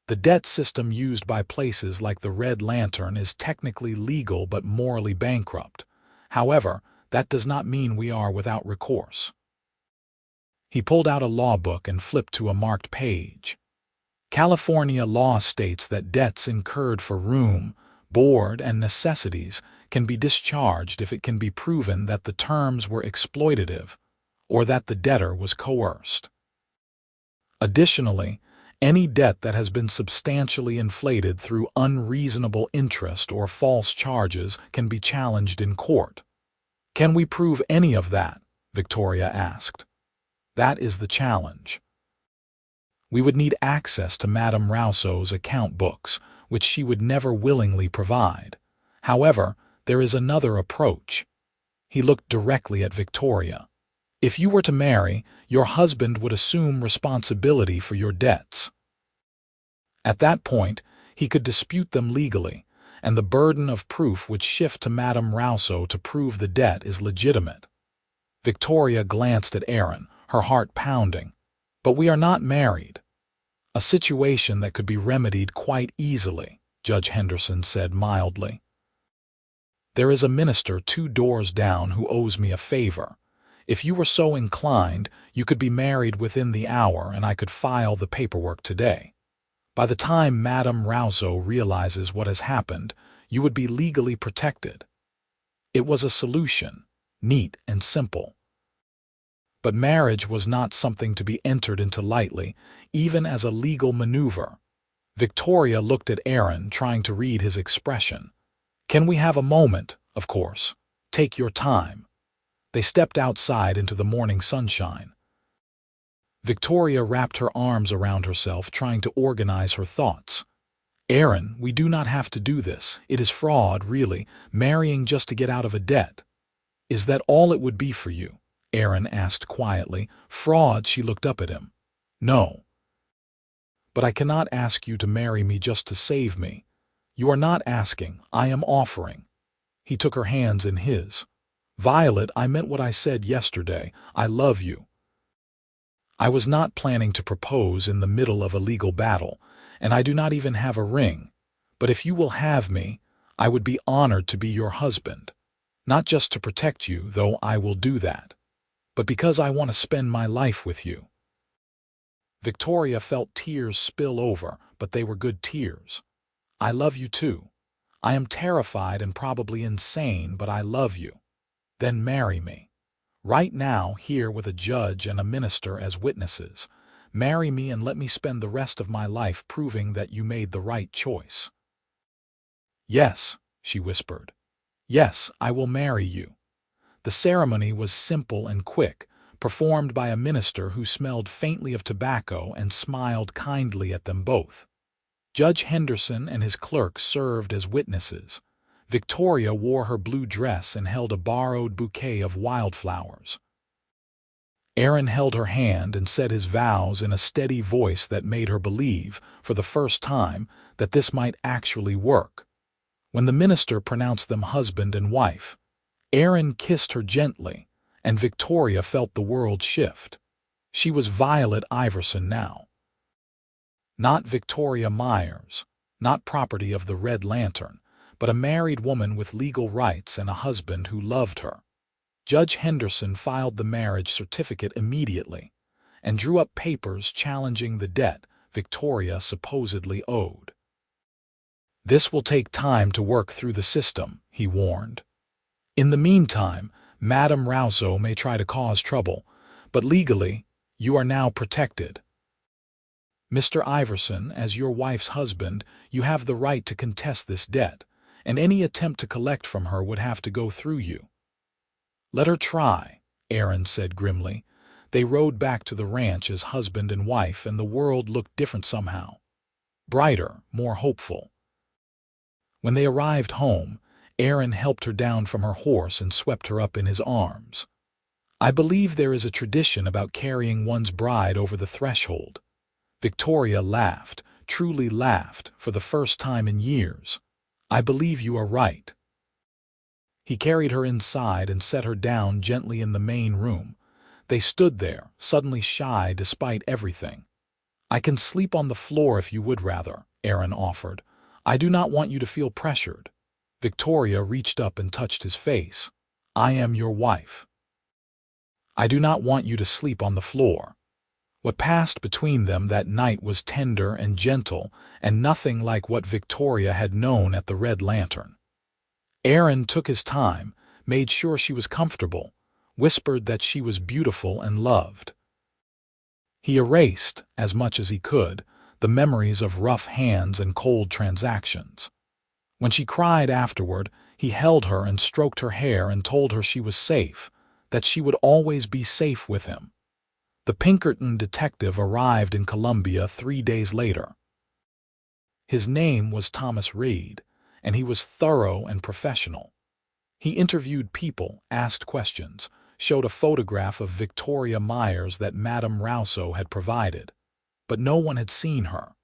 The debt system used by places like the Red Lantern is technically legal but morally bankrupt. However, that does not mean we are without recourse. He pulled out a law book and flipped to a marked page. California law states that debts incurred for room, board, and necessities can be discharged if it can be proven that the terms were exploitative or that the debtor was coerced. Additionally, any debt that has been substantially inflated through unreasonable interest or false charges can be challenged in court. Can we prove any of that? Victoria asked. That is the challenge. We would need access to Madame Rousseau's account books, which she would never willingly provide. However, there is another approach. He looked directly at Victoria. If you were to marry, your husband would assume responsibility for your debts. At that point, he could dispute them legally, and the burden of proof would shift to Madame Rousseau to prove the debt is legitimate. Victoria glanced at Aaron, her heart pounding. But we are not married. A situation that could be remedied quite easily, Judge Henderson said mildly. There is a minister 2 doors down who owes me a favor. If you were so inclined, you could be married within the hour and I could file the paperwork today. By the time Madame Rousseau realizes what has happened, you would be legally protected. It was a solution, neat and simple. But marriage was not something to be entered into lightly, even as a legal maneuver. Victoria looked at Aaron, trying to read his expression. Can we have a moment? Of course. Take your time. They stepped outside into the morning sunshine. Victoria wrapped her arms around herself, trying to organize her thoughts. Aaron, we do not have to do this. It is fraud, really, marrying just to get out of a debt. Is that all it would be for you? Aaron asked quietly. Fraud, she looked up at him. No. But I cannot ask you to marry me just to save me. You are not asking, I am offering. He took her hands in his. Violet, I meant what I said yesterday. I love you. I was not planning to propose in the middle of a legal battle, and I do not even have a ring. But if you will have me, I would be honored to be your husband. Not just to protect you, though I will do that, but because I want to spend my life with you. Victoria felt tears spill over, but they were good tears. "I love you too. I am terrified and probably insane, but I love you. Then marry me. Right now, here with a judge and a minister as witnesses. Marry me and let me spend the rest of my life proving that you made the right choice." "Yes," she whispered. "Yes, I will marry you." The ceremony was simple and quick, performed by a minister who smelled faintly of tobacco and smiled kindly at them both. Judge Henderson and his clerk served as witnesses. Victoria wore her blue dress and held a borrowed bouquet of wildflowers. Aaron held her hand and said his vows in a steady voice that made her believe, for the first time, that this might actually work. When the minister pronounced them husband and wife, Aaron kissed her gently, and Victoria felt the world shift. She was Violet Iverson now. Not Victoria Myers, not property of the Red Lantern, but a married woman with legal rights and a husband who loved her. Judge Henderson filed the marriage certificate immediately and drew up papers challenging the debt Victoria supposedly owed. "This will take time to work through the system," he warned. "In the meantime, Madame Rousseau may try to cause trouble, but legally, you are now protected. Mr. Iverson, as your wife's husband, you have the right to contest this debt, and any attempt to collect from her would have to go through you." "Let her try," Aaron said grimly. They rode back to the ranch as husband and wife, and the world looked different somehow. Brighter, more hopeful. When they arrived home, Aaron helped her down from her horse and swept her up in his arms. "I believe there is a tradition about carrying one's bride over the threshold." Victoria laughed, truly laughed, for the first time in years. "I believe you are right." He carried her inside and set her down gently in the main room. They stood there, suddenly shy despite everything. "I can sleep on the floor if you would rather," Aaron offered. "I do not want you to feel pressured." Victoria reached up and touched his face. "I am your wife. I do not want you to sleep on the floor." What passed between them that night was tender and gentle, and nothing like what Victoria had known at the Red Lantern. Aaron took his time, made sure she was comfortable, whispered that she was beautiful and loved. He erased, as much as he could, the memories of rough hands and cold transactions. When she cried afterward, he held her and stroked her hair and told her she was safe, that she would always be safe with him. The Pinkerton detective arrived in Columbia 3 days later. His name was Thomas Reed, and he was thorough and professional. He interviewed people, asked questions, showed a photograph of Victoria Myers that Madame Rousseau had provided. But no one had seen her.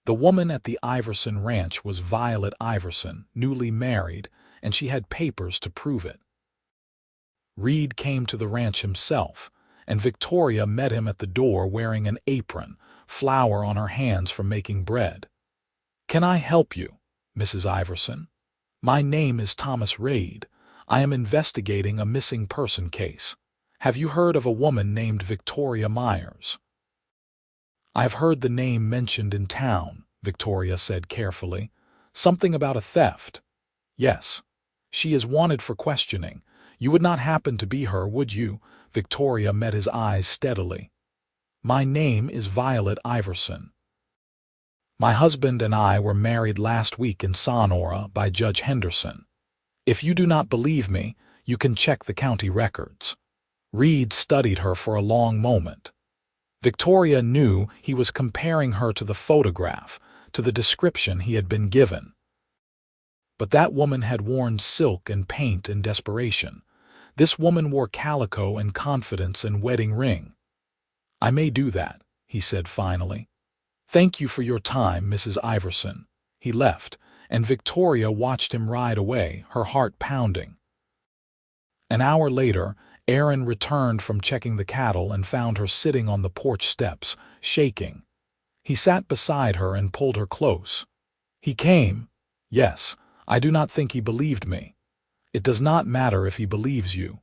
The woman at the Iverson ranch was Violet Iverson, newly married, and she had papers to prove it. Reed came to the ranch himself, and Victoria met him at the door wearing an apron, flour on her hands from making bread. "Can I help you, Mrs. Iverson? My name is Thomas Reed. I am investigating a missing person case. Have you heard of a woman named Victoria Myers?" "I have heard the name mentioned in town," Victoria said carefully. "Something about a theft." "Yes. She is wanted for questioning. You would not happen to be her, would you?" Victoria met his eyes steadily. "My name is Violet Iverson. My husband and I were married last week in Sonora by Judge Henderson. If you do not believe me, you can check the county records." Reed studied her for a long moment. Victoria knew he was comparing her to the photograph, to the description he had been given. But that woman had worn silk and paint in desperation. This woman wore calico and confidence and wedding ring. "I may do that," he said finally. "Thank you for your time, Mrs. Iverson." He left, and Victoria watched him ride away, her heart pounding. An hour later, Aaron returned from checking the cattle and found her sitting on the porch steps, shaking. He sat beside her and pulled her close. "He came. Yes, I do not think he believed me. It does not matter if he believes you."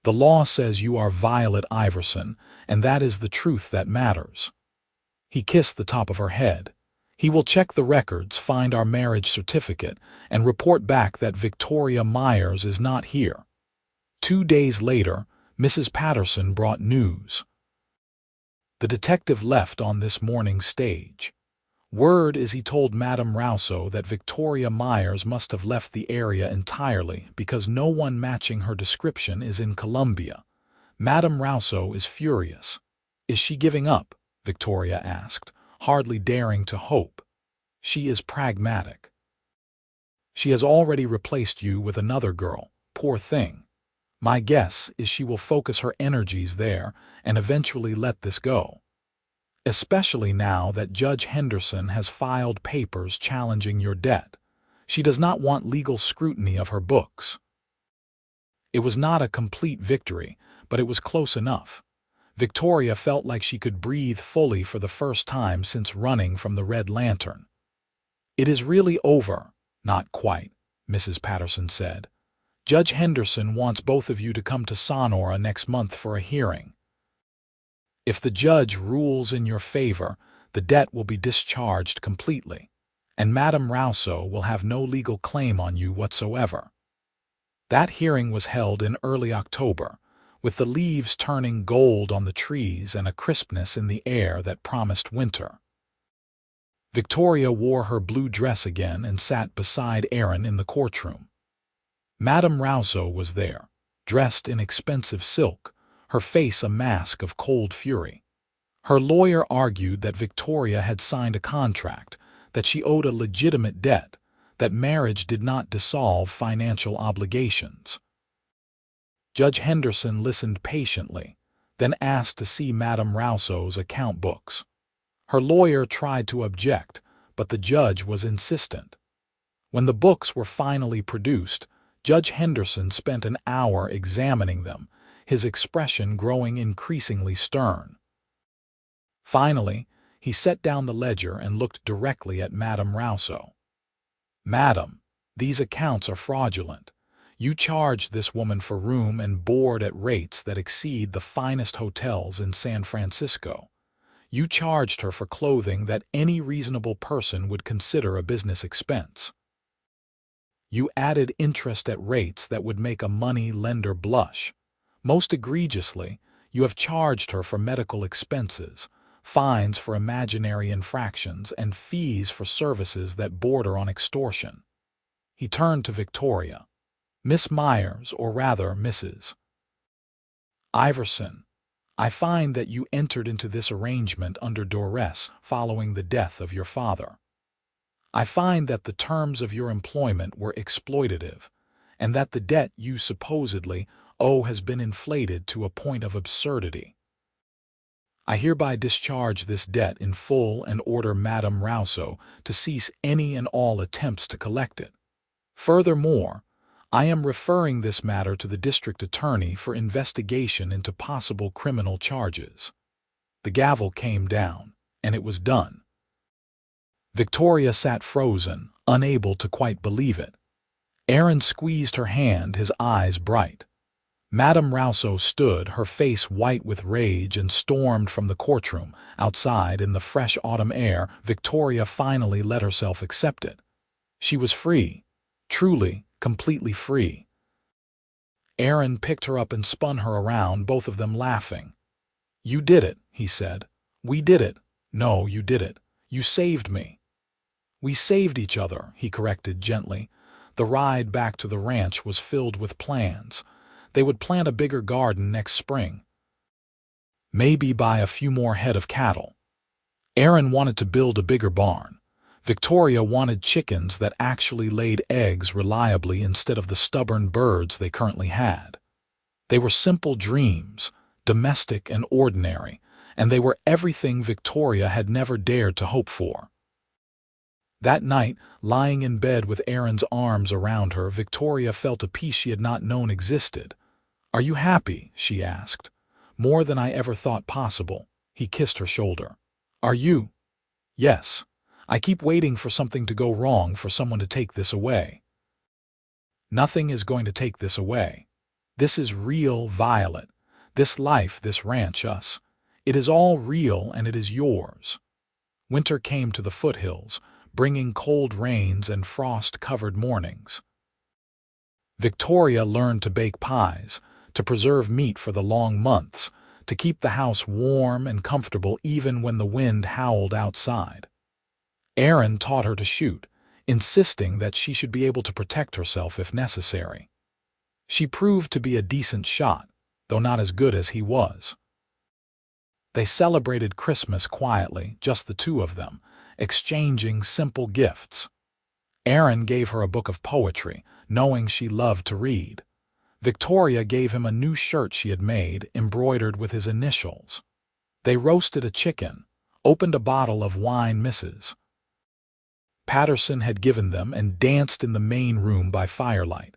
The law says you are Violet Iverson, and that is the truth that matters." He kissed the top of her head. "He will check the records, find our marriage certificate, and report back that Victoria Myers is not here." 2 days later, Mrs. Patterson brought news. The detective left on this morning's stage. Word is he told Madame Rousseau that Victoria Myers must have left the area entirely because no one matching her description is in Colombia. Madame Rousseau is furious. "Is she giving up?" Victoria asked, hardly daring to hope. "She is pragmatic. She has already replaced you with another girl, poor thing. My guess is she will focus her energies there and eventually let this go. Especially now that Judge Henderson has filed papers challenging your debt. She does not want legal scrutiny of her books." It was not a complete victory, but it was close enough. Victoria felt like she could breathe fully for the first time since running from the Red Lantern. "It is really over." "Not quite," Mrs. Patterson said. "Judge Henderson wants both of you to come to Sonora next month for a hearing. If the judge rules in your favor, the debt will be discharged completely, and Madame Rousseau will have no legal claim on you whatsoever." That hearing was held in early October, with the leaves turning gold on the trees and a crispness in the air that promised winter. Victoria wore her blue dress again and sat beside Aaron in the courtroom. Madame Rousseau was there, dressed in expensive silk, her face a mask of cold fury. Her lawyer argued that Victoria had signed a contract, that she owed a legitimate debt, that marriage did not dissolve financial obligations. Judge Henderson listened patiently, then asked to see Madame Rousseau's account books. Her lawyer tried to object, but the judge was insistent. When the books were finally produced, Judge Henderson spent an hour examining them, his expression growing increasingly stern. Finally, he set down the ledger and looked directly at Madame Rousseau. "Madam, these accounts are fraudulent. You charged this woman for room and board at rates that exceed the finest hotels in San Francisco. You charged her for clothing that any reasonable person would consider a business expense. You added interest at rates that would make a money lender blush. Most egregiously, you have charged her for medical expenses, fines for imaginary infractions, and fees for services that border on extortion." He turned to Victoria. "Miss Myers, or rather Mrs. Iverson, I find that you entered into this arrangement under duress following the death of your father. I find that the terms of your employment were exploitative, and that the debt you supposedly owe has been inflated to a point of absurdity. I hereby discharge this debt in full and order Madame Rousseau to cease any and all attempts to collect it. Furthermore, I am referring this matter to the district attorney for investigation into possible criminal charges." The gavel came down, and it was done. Victoria sat frozen, unable to quite believe it. Aaron squeezed her hand, his eyes bright. Madame Rousseau stood, her face white with rage, and stormed from the courtroom. Outside, in the fresh autumn air, Victoria finally let herself accept it. She was free, truly, completely free. Aaron picked her up and spun her around, both of them laughing. "You did it," he said. "We did it. No, you did it. You saved me." "We saved each other," he corrected gently. The ride back to the ranch was filled with plans. They would plant a bigger garden next spring. Maybe buy a few more head of cattle. Aaron wanted to build a bigger barn. Victoria wanted chickens that actually laid eggs reliably instead of the stubborn birds they currently had. They were simple dreams, domestic and ordinary, and they were everything Victoria had never dared to hope for. That night, lying in bed with Aaron's arms around her, Victoria felt a peace she had not known existed. "Are you happy?" she asked. "More than I ever thought possible." He kissed her shoulder. "Are you?" "Yes. I keep waiting for something to go wrong, for someone to take this away." "Nothing is going to take this away." This is real, Violet. This life, this ranch, us. It is all real and it is yours. Winter came to the foothills, bringing cold rains and frost-covered mornings. Victoria learned to bake pies, to preserve meat for the long months, to keep the house warm and comfortable even when the wind howled outside. Aaron taught her to shoot, insisting that she should be able to protect herself if necessary. She proved to be a decent shot, though not as good as he was. They celebrated Christmas quietly, just the two of them, exchanging simple gifts. Aaron gave her a book of poetry, knowing she loved to read. Victoria gave him a new shirt she had made, embroidered with his initials. They roasted a chicken, opened a bottle of wine Mrs. Patterson had given them, and danced in the main room by firelight.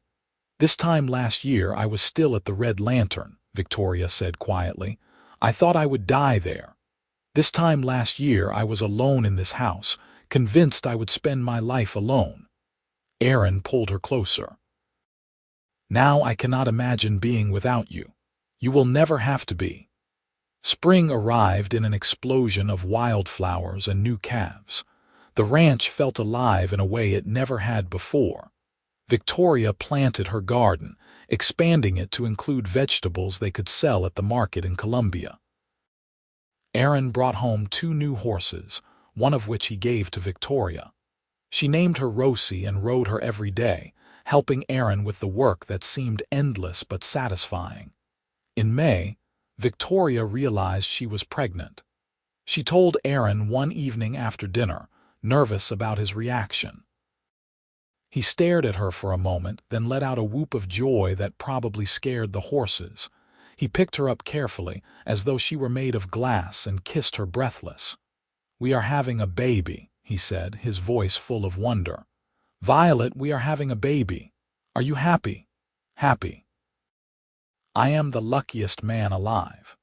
"This time last year I was still at the Red Lantern," Victoria said quietly. "I thought I would die there. This time last year I was alone in this house, convinced I would spend my life alone." Aaron pulled her closer. "Now I cannot imagine being without you. You will never have to be." Spring arrived in an explosion of wildflowers and new calves. The ranch felt alive in a way it never had before. Victoria planted her garden, expanding it to include vegetables they could sell at the market in Columbia. Aaron brought home 2 new horses, one of which he gave to Victoria. She named her Rosie and rode her every day, helping Aaron with the work that seemed endless but satisfying. In May, Victoria realized she was pregnant. She told Aaron one evening after dinner, nervous about his reaction. He stared at her for a moment, then let out a whoop of joy that probably scared the horses. He picked her up carefully, as though she were made of glass, and kissed her breathless. "We are having a baby," he said, his voice full of wonder. "Violet, we are having a baby. Are you happy?" "Happy. I am the luckiest man alive."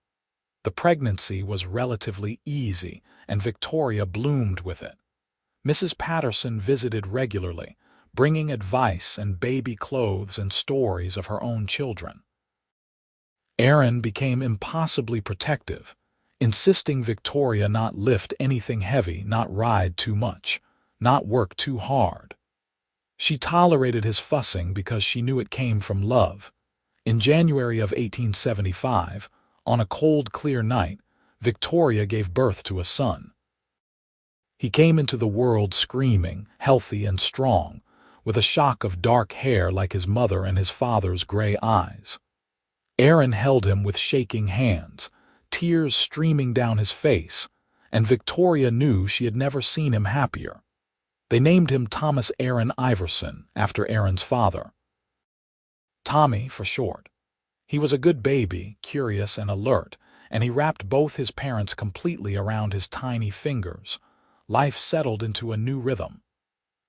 The pregnancy was relatively easy, and Victoria bloomed with it. Mrs. Patterson visited regularly, bringing advice and baby clothes and stories of her own children. Aaron became impossibly protective, insisting Victoria not lift anything heavy, not ride too much, not work too hard. She tolerated his fussing because she knew it came from love. In January of 1875, on a cold, clear night, Victoria gave birth to a son. He came into the world screaming, healthy and strong, with a shock of dark hair like his mother and his father's gray eyes. Aaron held him with shaking hands, tears streaming down his face, and Victoria knew she had never seen him happier. They named him Thomas Aaron Iverson, after Aaron's father. Tommy for short. He was a good baby, curious and alert, and he wrapped both his parents completely around his tiny fingers. Life settled into a new rhythm.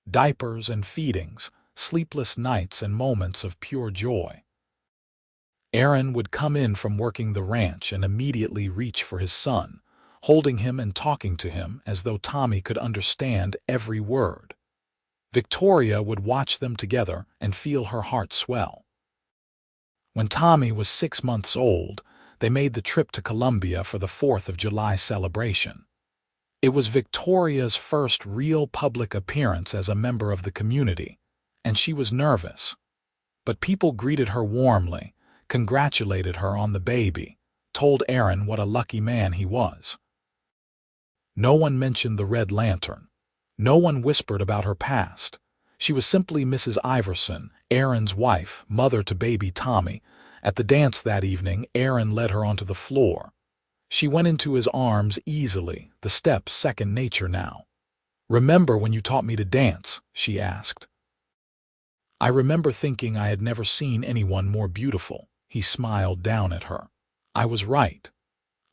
Diapers and feedings, sleepless nights and moments of pure joy. Aaron would come in from working the ranch and immediately reach for his son, holding him and talking to him as though Tommy could understand every word. Victoria would watch them together and feel her heart swell. When Tommy was 6 months old, they made the trip to Columbia for the 4th of July celebration. It was Victoria's first real public appearance as a member of the community, and she was nervous. But people greeted her warmly, congratulated her on the baby, told Aaron what a lucky man he was. No one mentioned the Red Lantern. No one whispered about her past. She was simply Mrs. Iverson, Aaron's wife, mother to baby Tommy. At the dance that evening, Aaron led her onto the floor. She went into his arms easily, the steps second nature now. "Remember when you taught me to dance?" she asked. "I remember thinking I had never seen anyone more beautiful." He smiled down at her. "I was right.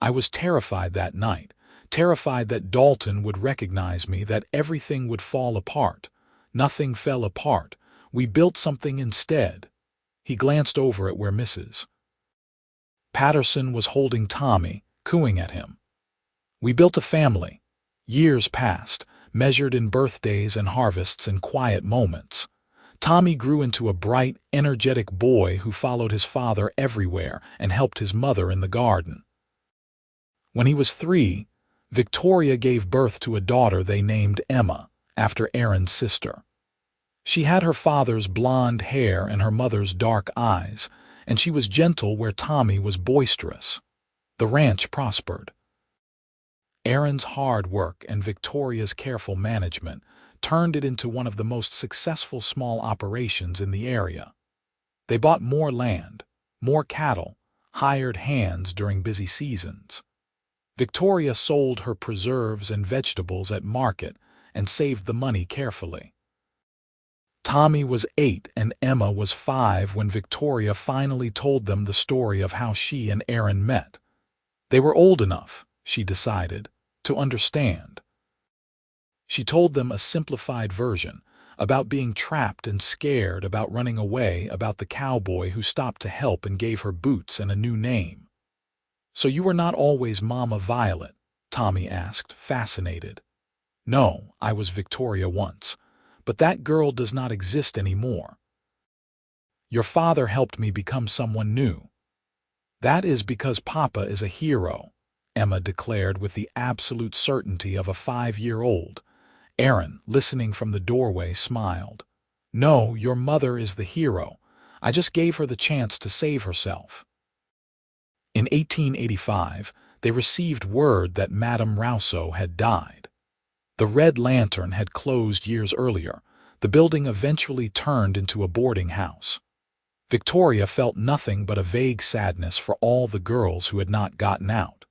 I was terrified that night, terrified that Dalton would recognize me, that everything would fall apart. Nothing fell apart. We built something instead." He glanced over at where Mrs. Patterson was holding Tommy, cooing at him. "We built a family." Years passed, measured in birthdays and harvests and quiet moments. Tommy grew into a bright, energetic boy who followed his father everywhere and helped his mother in the garden. When he was 3, Victoria gave birth to a daughter they named Emma, after Aaron's sister. She had her father's blonde hair and her mother's dark eyes, and she was gentle where Tommy was boisterous. The ranch prospered. Aaron's hard work and Victoria's careful management turned it into one of the most successful small operations in the area. They bought more land, more cattle, hired hands during busy seasons. Victoria sold her preserves and vegetables at market and saved the money carefully. Tommy was 8 and Emma was 5 when Victoria finally told them the story of how she and Aaron met. They were old enough, she decided, to understand. She told them a simplified version, about being trapped and scared, about running away, about the cowboy who stopped to help and gave her boots and a new name. "So you were not always Mama Violet?" Tommy asked, fascinated. "No, I was Victoria once, but that girl does not exist anymore. Your father helped me become someone new." "That is because Papa is a hero," Emma declared with the absolute certainty of a 5-year-old. Aaron, listening from the doorway, smiled. "No, your mother is the hero. I just gave her the chance to save herself." In 1885, they received word that Madame Rousseau had died. The Red Lantern had closed years earlier. The building eventually turned into a boarding house. Victoria felt nothing but a vague sadness for all the girls who had not gotten out.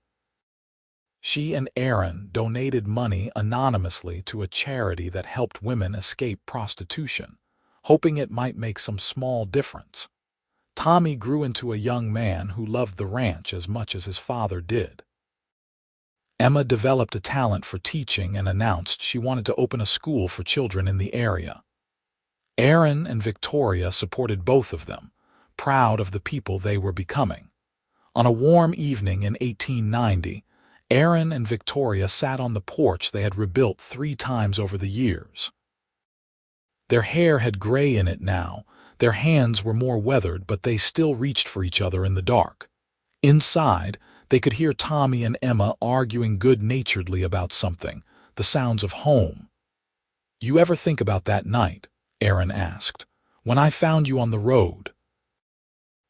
She and Aaron donated money anonymously to a charity that helped women escape prostitution, hoping it might make some small difference. Tommy grew into a young man who loved the ranch as much as his father did. Emma developed a talent for teaching and announced she wanted to open a school for children in the area. Aaron and Victoria supported both of them, proud of the people they were becoming. On a warm evening in 1890, Aaron and Victoria sat on the porch they had rebuilt 3 times over the years. Their hair had gray in it now, their hands were more weathered, but they still reached for each other in the dark. Inside, they could hear Tommy and Emma arguing good-naturedly about something, the sounds of home. "You ever think about that night?" Aaron asked. "When I found you on the road?"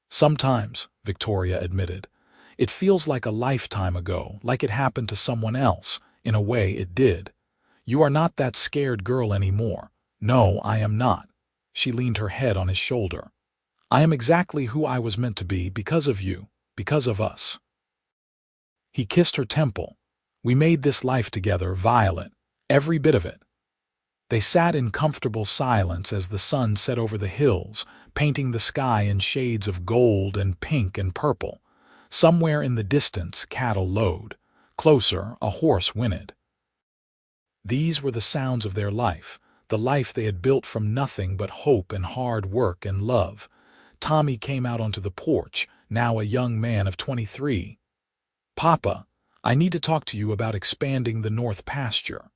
"Sometimes," Victoria admitted. "It feels like a lifetime ago, like it happened to someone else. In a way, it did. You are not that scared girl anymore." "No, I am not." She leaned her head on his shoulder. "I am exactly who I was meant to be because of you, because of us." He kissed her temple. "We made this life together, Violet, every bit of it." They sat in comfortable silence as the sun set over the hills, painting the sky in shades of gold and pink and purple. Somewhere in the distance, cattle lowed. Closer, a horse whinnied. These were the sounds of their life, the life they had built from nothing but hope and hard work and love. Tommy came out onto the porch, now a young man of 23. "Papa, I need to talk to you about expanding the north pasture."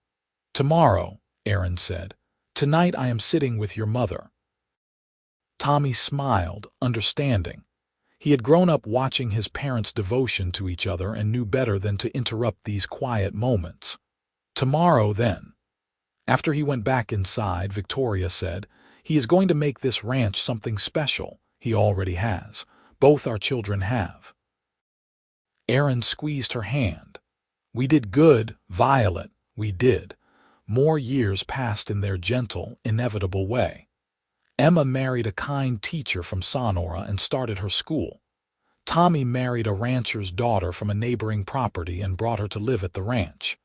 "Tomorrow," Aaron said. "Tonight I am sitting with your mother." Tommy smiled, understanding. He had grown up watching his parents' devotion to each other and knew better than to interrupt these quiet moments. "Tomorrow, then." After he went back inside, Victoria said, "He is going to make this ranch something special. He already has. Both our children have." Aaron squeezed her hand. "We did good, Violet, we did." More years passed in their gentle, inevitable way. Emma married a kind teacher from Sonora and started her school. Tommy married a rancher's daughter from a neighboring property and brought her to live at the ranch.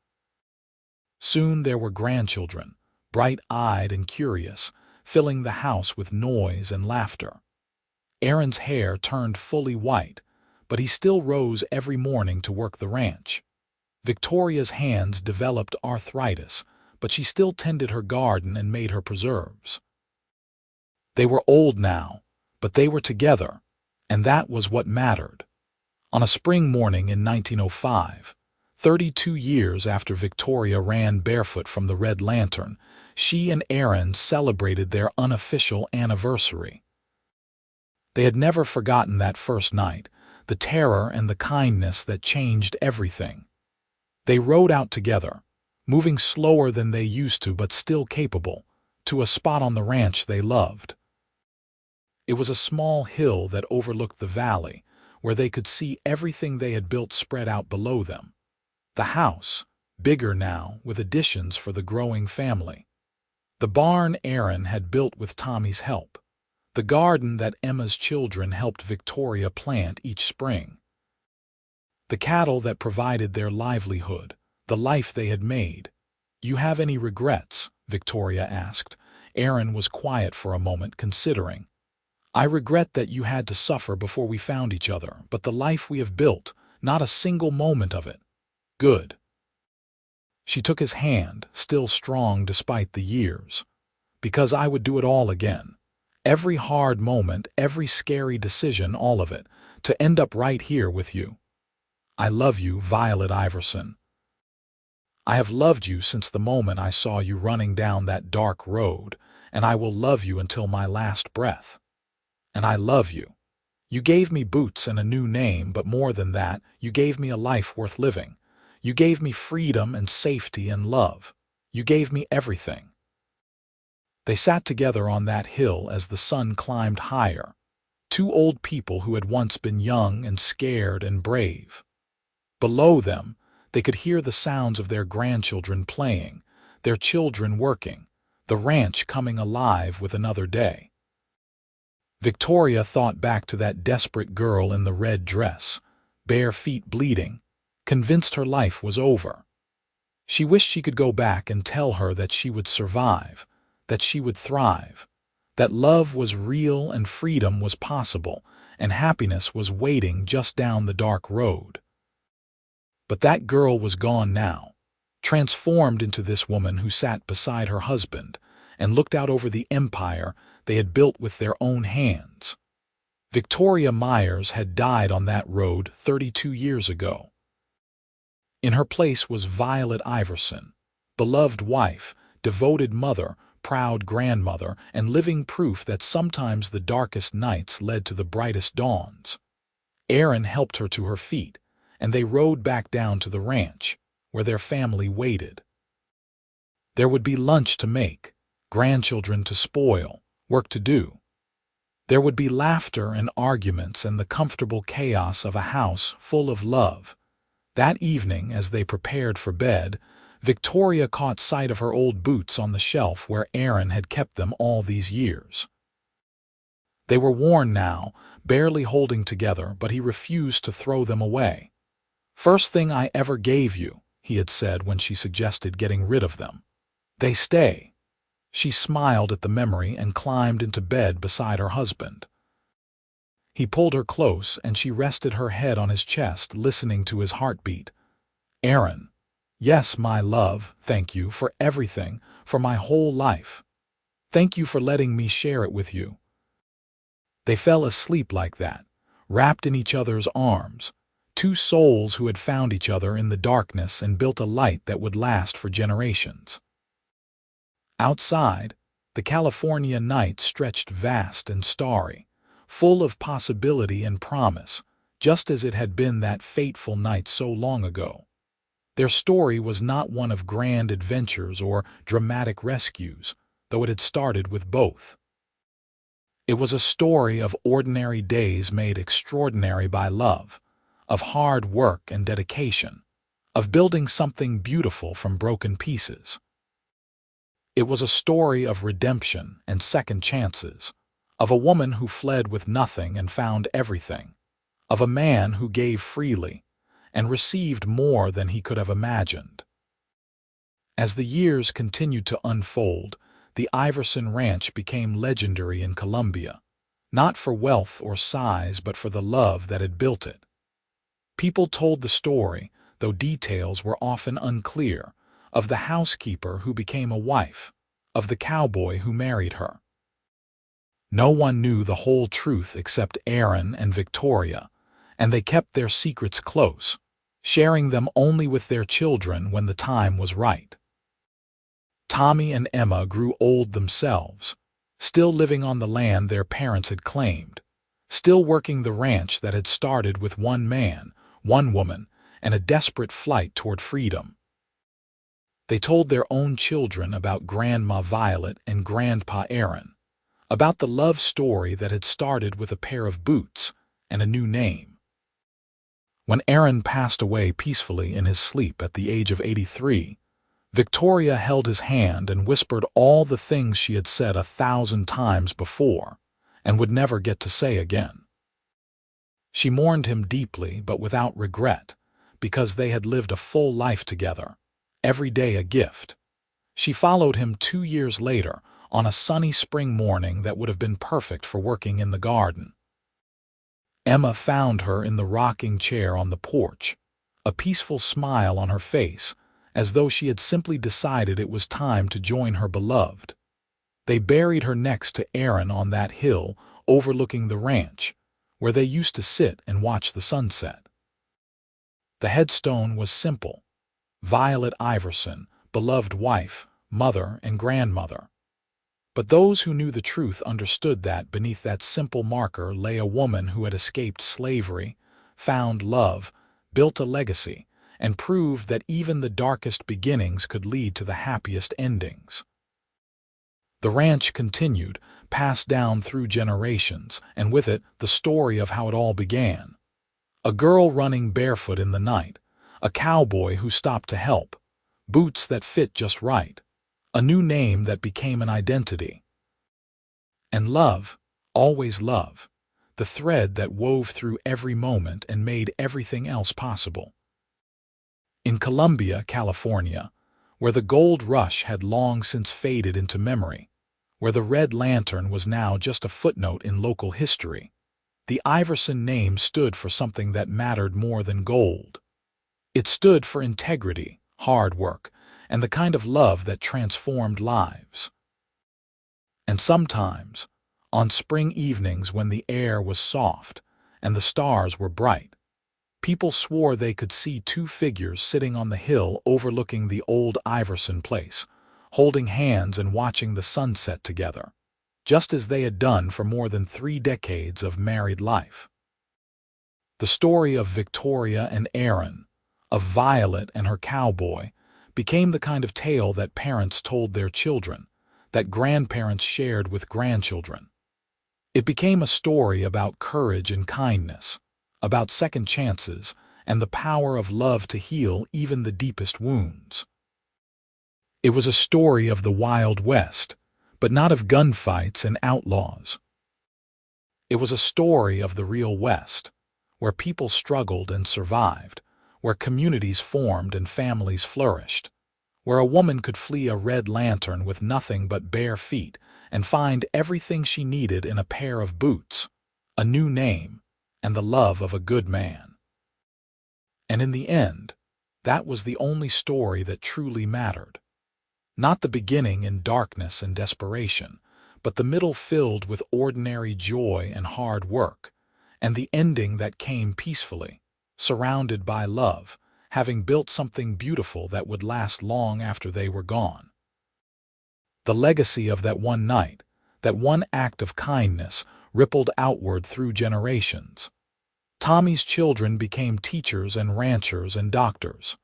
Soon there were grandchildren, bright-eyed and curious, filling the house with noise and laughter. Aaron's hair turned fully white, but he still rose every morning to work the ranch. Victoria's hands developed arthritis, but she still tended her garden and made her preserves. They were old now, but they were together, and that was what mattered. On a spring morning in 1905, 32 years after Victoria ran barefoot from the Red Lantern, she and Aaron celebrated their unofficial anniversary. They had never forgotten that first night, the terror and the kindness that changed everything. They rode out together, moving slower than they used to but still capable, to a spot on the ranch they loved. It was a small hill that overlooked the valley, where they could see everything they had built spread out below them. The house, bigger now, with additions for the growing family. The barn Aaron had built with Tommy's help. The garden that Emma's children helped Victoria plant each spring. The cattle that provided their livelihood, the life they had made. "You have any regrets?" Victoria asked. Aaron was quiet for a moment, considering. "I regret that you had to suffer before we found each other, but the life we have built, not a single moment of it." "Good." She took his hand, still strong despite the years. "Because I would do it all again. Every hard moment, every scary decision, all of it, to end up right here with you. I love you, Violet Iverson. I have loved you since the moment I saw you running down that dark road, and I will love you until my last breath. And I love you. You gave me boots and a new name, but more than that, you gave me a life worth living. You gave me freedom and safety and love. You gave me everything." They sat together on that hill as the sun climbed higher, two old people who had once been young and scared and brave. Below them, they could hear the sounds of their grandchildren playing, their children working, the ranch coming alive with another day. Victoria thought back to that desperate girl in the red dress, bare feet bleeding, convinced her life was over. She wished she could go back and tell her that she would survive, that she would thrive, that love was real and freedom was possible, and happiness was waiting just down the dark road. But that girl was gone now, transformed into this woman who sat beside her husband and looked out over the empire they had built with their own hands. Victoria Myers had died on that road 32 years ago. In her place was Violet Iverson, beloved wife, devoted mother, proud grandmother, and living proof that sometimes the darkest nights led to the brightest dawns. Aaron helped her to her feet, and they rode back down to the ranch, where their family waited. There would be lunch to make, grandchildren to spoil, work to do. There would be laughter and arguments and the comfortable chaos of a house full of love. That evening, as they prepared for bed, Victoria caught sight of her old boots on the shelf where Aaron had kept them all these years. They were worn now, barely holding together, but he refused to throw them away. "First thing I ever gave you," he had said when she suggested getting rid of them. "They stay." She smiled at the memory and climbed into bed beside her husband. He pulled her close, and she rested her head on his chest, listening to his heartbeat. "Aaron, yes, my love, thank you for everything, for my whole life. Thank you for letting me share it with you." They fell asleep like that, wrapped in each other's arms, two souls who had found each other in the darkness and built a light that would last for generations. Outside, the California night stretched vast and starry, full of possibility and promise, just as it had been that fateful night so long ago. Their story was not one of grand adventures or dramatic rescues, though it had started with both. It was a story of ordinary days made extraordinary by love, of hard work and dedication, of building something beautiful from broken pieces. It was a story of redemption and second chances, of a woman who fled with nothing and found everything, of a man who gave freely and received more than he could have imagined. As the years continued to unfold, the Iverson Ranch became legendary in Colombia, not for wealth or size but for the love that had built it. People told the story, though details were often unclear, of the housekeeper who became a wife, of the cowboy who married her. No one knew the whole truth except Aaron and Victoria, and they kept their secrets close, sharing them only with their children when the time was right. Tommy and Emma grew old themselves, still living on the land their parents had claimed, still working the ranch that had started with one man, one woman, and a desperate flight toward freedom. They told their own children about Grandma Violet and Grandpa Aaron, about the love story that had started with a pair of boots and a new name. When Aaron passed away peacefully in his sleep at the age of 83, Victoria held his hand and whispered all the things she had said 1,000 times before and would never get to say again. She mourned him deeply but without regret, because they had lived a full life together, every day a gift. She followed him 2 years later on a sunny spring morning that would have been perfect for working in the garden. Emma found her in the rocking chair on the porch, a peaceful smile on her face, as though she had simply decided it was time to join her beloved. They buried her next to Aaron on that hill overlooking the ranch, where they used to sit and watch the sunset. The headstone was simple: Violet Iverson, beloved wife, mother, and grandmother. But those who knew the truth understood that beneath that simple marker lay a woman who had escaped slavery, found love, built a legacy, and proved that even the darkest beginnings could lead to the happiest endings. The ranch continued, passed down through generations, and with it the story of how it all began. A girl running barefoot in the night, a cowboy who stopped to help, boots that fit just right, a new name that became an identity. And love, always love, the thread that wove through every moment and made everything else possible. In Columbia, California, where the gold rush had long since faded into memory, where the red lantern was now just a footnote in local history, the Iverson name stood for something that mattered more than gold. It stood for integrity, hard work, and the kind of love that transformed lives. And sometimes, on spring evenings when the air was soft and the stars were bright, people swore they could see two figures sitting on the hill overlooking the old Iverson place, holding hands and watching the sunset together, just as they had done for more than 3 decades of married life. The story of Victoria and Aaron, of Violet and her cowboy, became the kind of tale that parents told their children, that grandparents shared with grandchildren. It became a story about courage and kindness, about second chances, and the power of love to heal even the deepest wounds. It was a story of the Wild West, but not of gunfights and outlaws. It was a story of the real West, where people struggled and survived, where communities formed and families flourished, where a woman could flee a red lantern with nothing but bare feet and find everything she needed in a pair of boots, a new name, and the love of a good man. And in the end, that was the only story that truly mattered. Not the beginning in darkness and desperation, but the middle filled with ordinary joy and hard work, and the ending that came peacefully, surrounded by love, having built something beautiful that would last long after they were gone. The legacy of that one night, that one act of kindness, rippled outward through generations. Tommy's children became teachers and ranchers and doctors.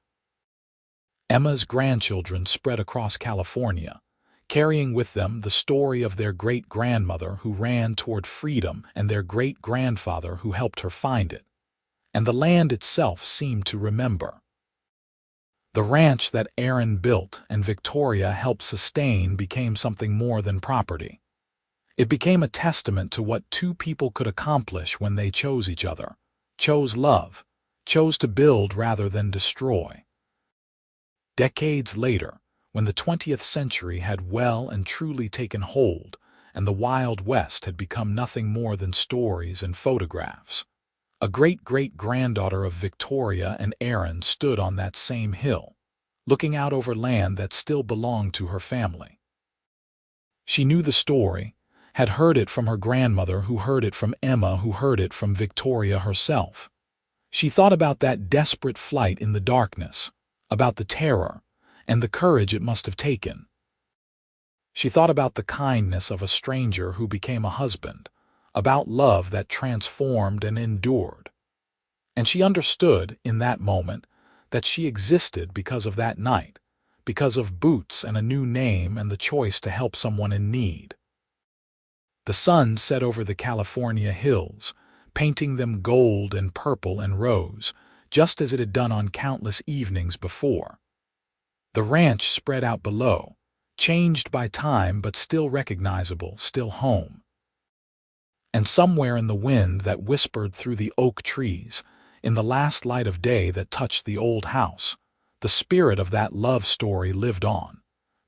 Emma's grandchildren spread across California, carrying with them the story of their great-grandmother who ran toward freedom and their great-grandfather who helped her find it. And the land itself seemed to remember. The ranch that Aaron built and Victoria helped sustain became something more than property. It became a testament to what two people could accomplish when they chose each other, chose love, chose to build rather than destroy. Decades later, when the 20th century had well and truly taken hold and the Wild West had become nothing more than stories and photographs, a great-great-granddaughter of Victoria and Aaron stood on that same hill, looking out over land that still belonged to her family. She knew the story, had heard it from her grandmother who heard it from Emma who heard it from Victoria herself. She thought about that desperate flight in the darkness, about the terror and the courage it must have taken. She thought about the kindness of a stranger who became a husband, about love that transformed and endured. And she understood, in that moment, that she existed because of that night, because of boots and a new name and the choice to help someone in need. The sun set over the California hills, painting them gold and purple and rose, just as it had done on countless evenings before. The ranch spread out below, changed by time but still recognizable, still home. And somewhere in the wind that whispered through the oak trees, in the last light of day that touched the old house, the spirit of that love story lived on.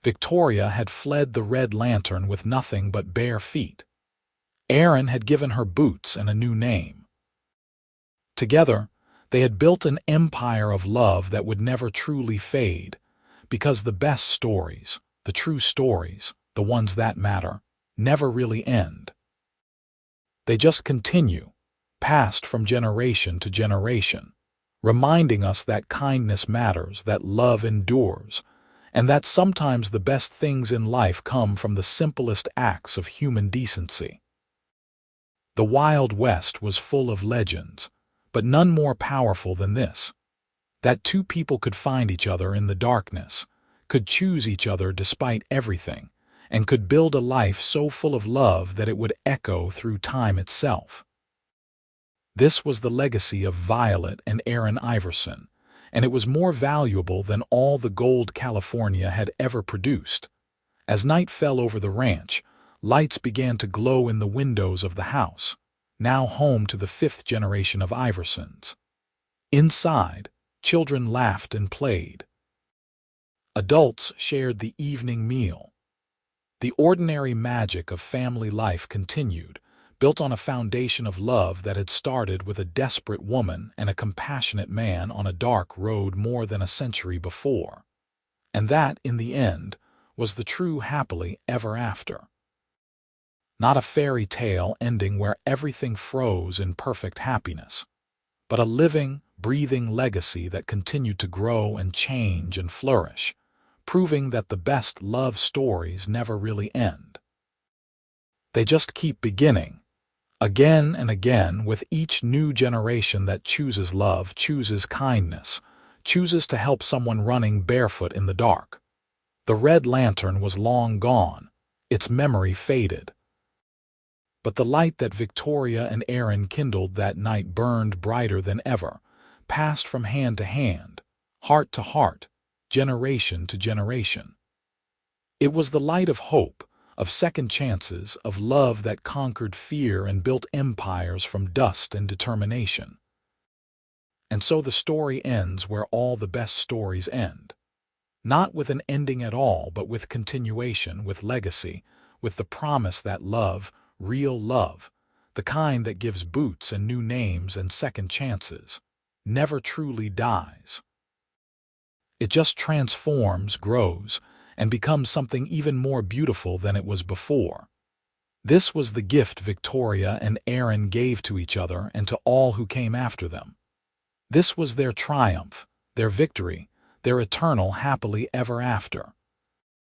Victoria had fled the Red Lantern with nothing but bare feet. Aaron had given her boots and a new name. Together, they had built an empire of love that would never truly fade, because the best stories, the true stories, the ones that matter, never really end. They just continue, passed from generation to generation, reminding us that kindness matters, that love endures, and that sometimes the best things in life come from the simplest acts of human decency. The Wild West was full of legends, but none more powerful than this: that two people could find each other in the darkness, could choose each other despite everything, and could build a life so full of love that it would echo through time itself. This was the legacy of Violet and Aaron Iverson, and it was more valuable than all the gold California had ever produced. As night fell over the ranch, lights began to glow in the windows of the house, now home to the fifth generation of Iversons. Inside, children laughed and played. Adults shared the evening meal. The ordinary magic of family life continued, built on a foundation of love that had started with a desperate woman and a compassionate man on a dark road more than a century before. And that, in the end, was the true happily ever after. Not a fairy tale ending where everything froze in perfect happiness, but a living, breathing legacy that continued to grow and change and flourish, proving that the best love stories never really end. They just keep beginning, again and again, with each new generation that chooses love, chooses kindness, chooses to help someone running barefoot in the dark. The Red Lantern was long gone, its memory faded. But the light that Victoria and Aaron kindled that night burned brighter than ever, passed from hand to hand, heart to heart, generation to generation. It was the light of hope, of second chances, of love that conquered fear and built empires from dust and determination. And so the story ends where all the best stories end. Not with an ending at all, but with continuation, with legacy, with the promise that love, real love, the kind that gives boots and new names and second chances, never truly dies. It just transforms, grows, and becomes something even more beautiful than it was before. This was the gift Victoria and Aaron gave to each other and to all who came after them. This was their triumph, their victory, their eternal happily ever after.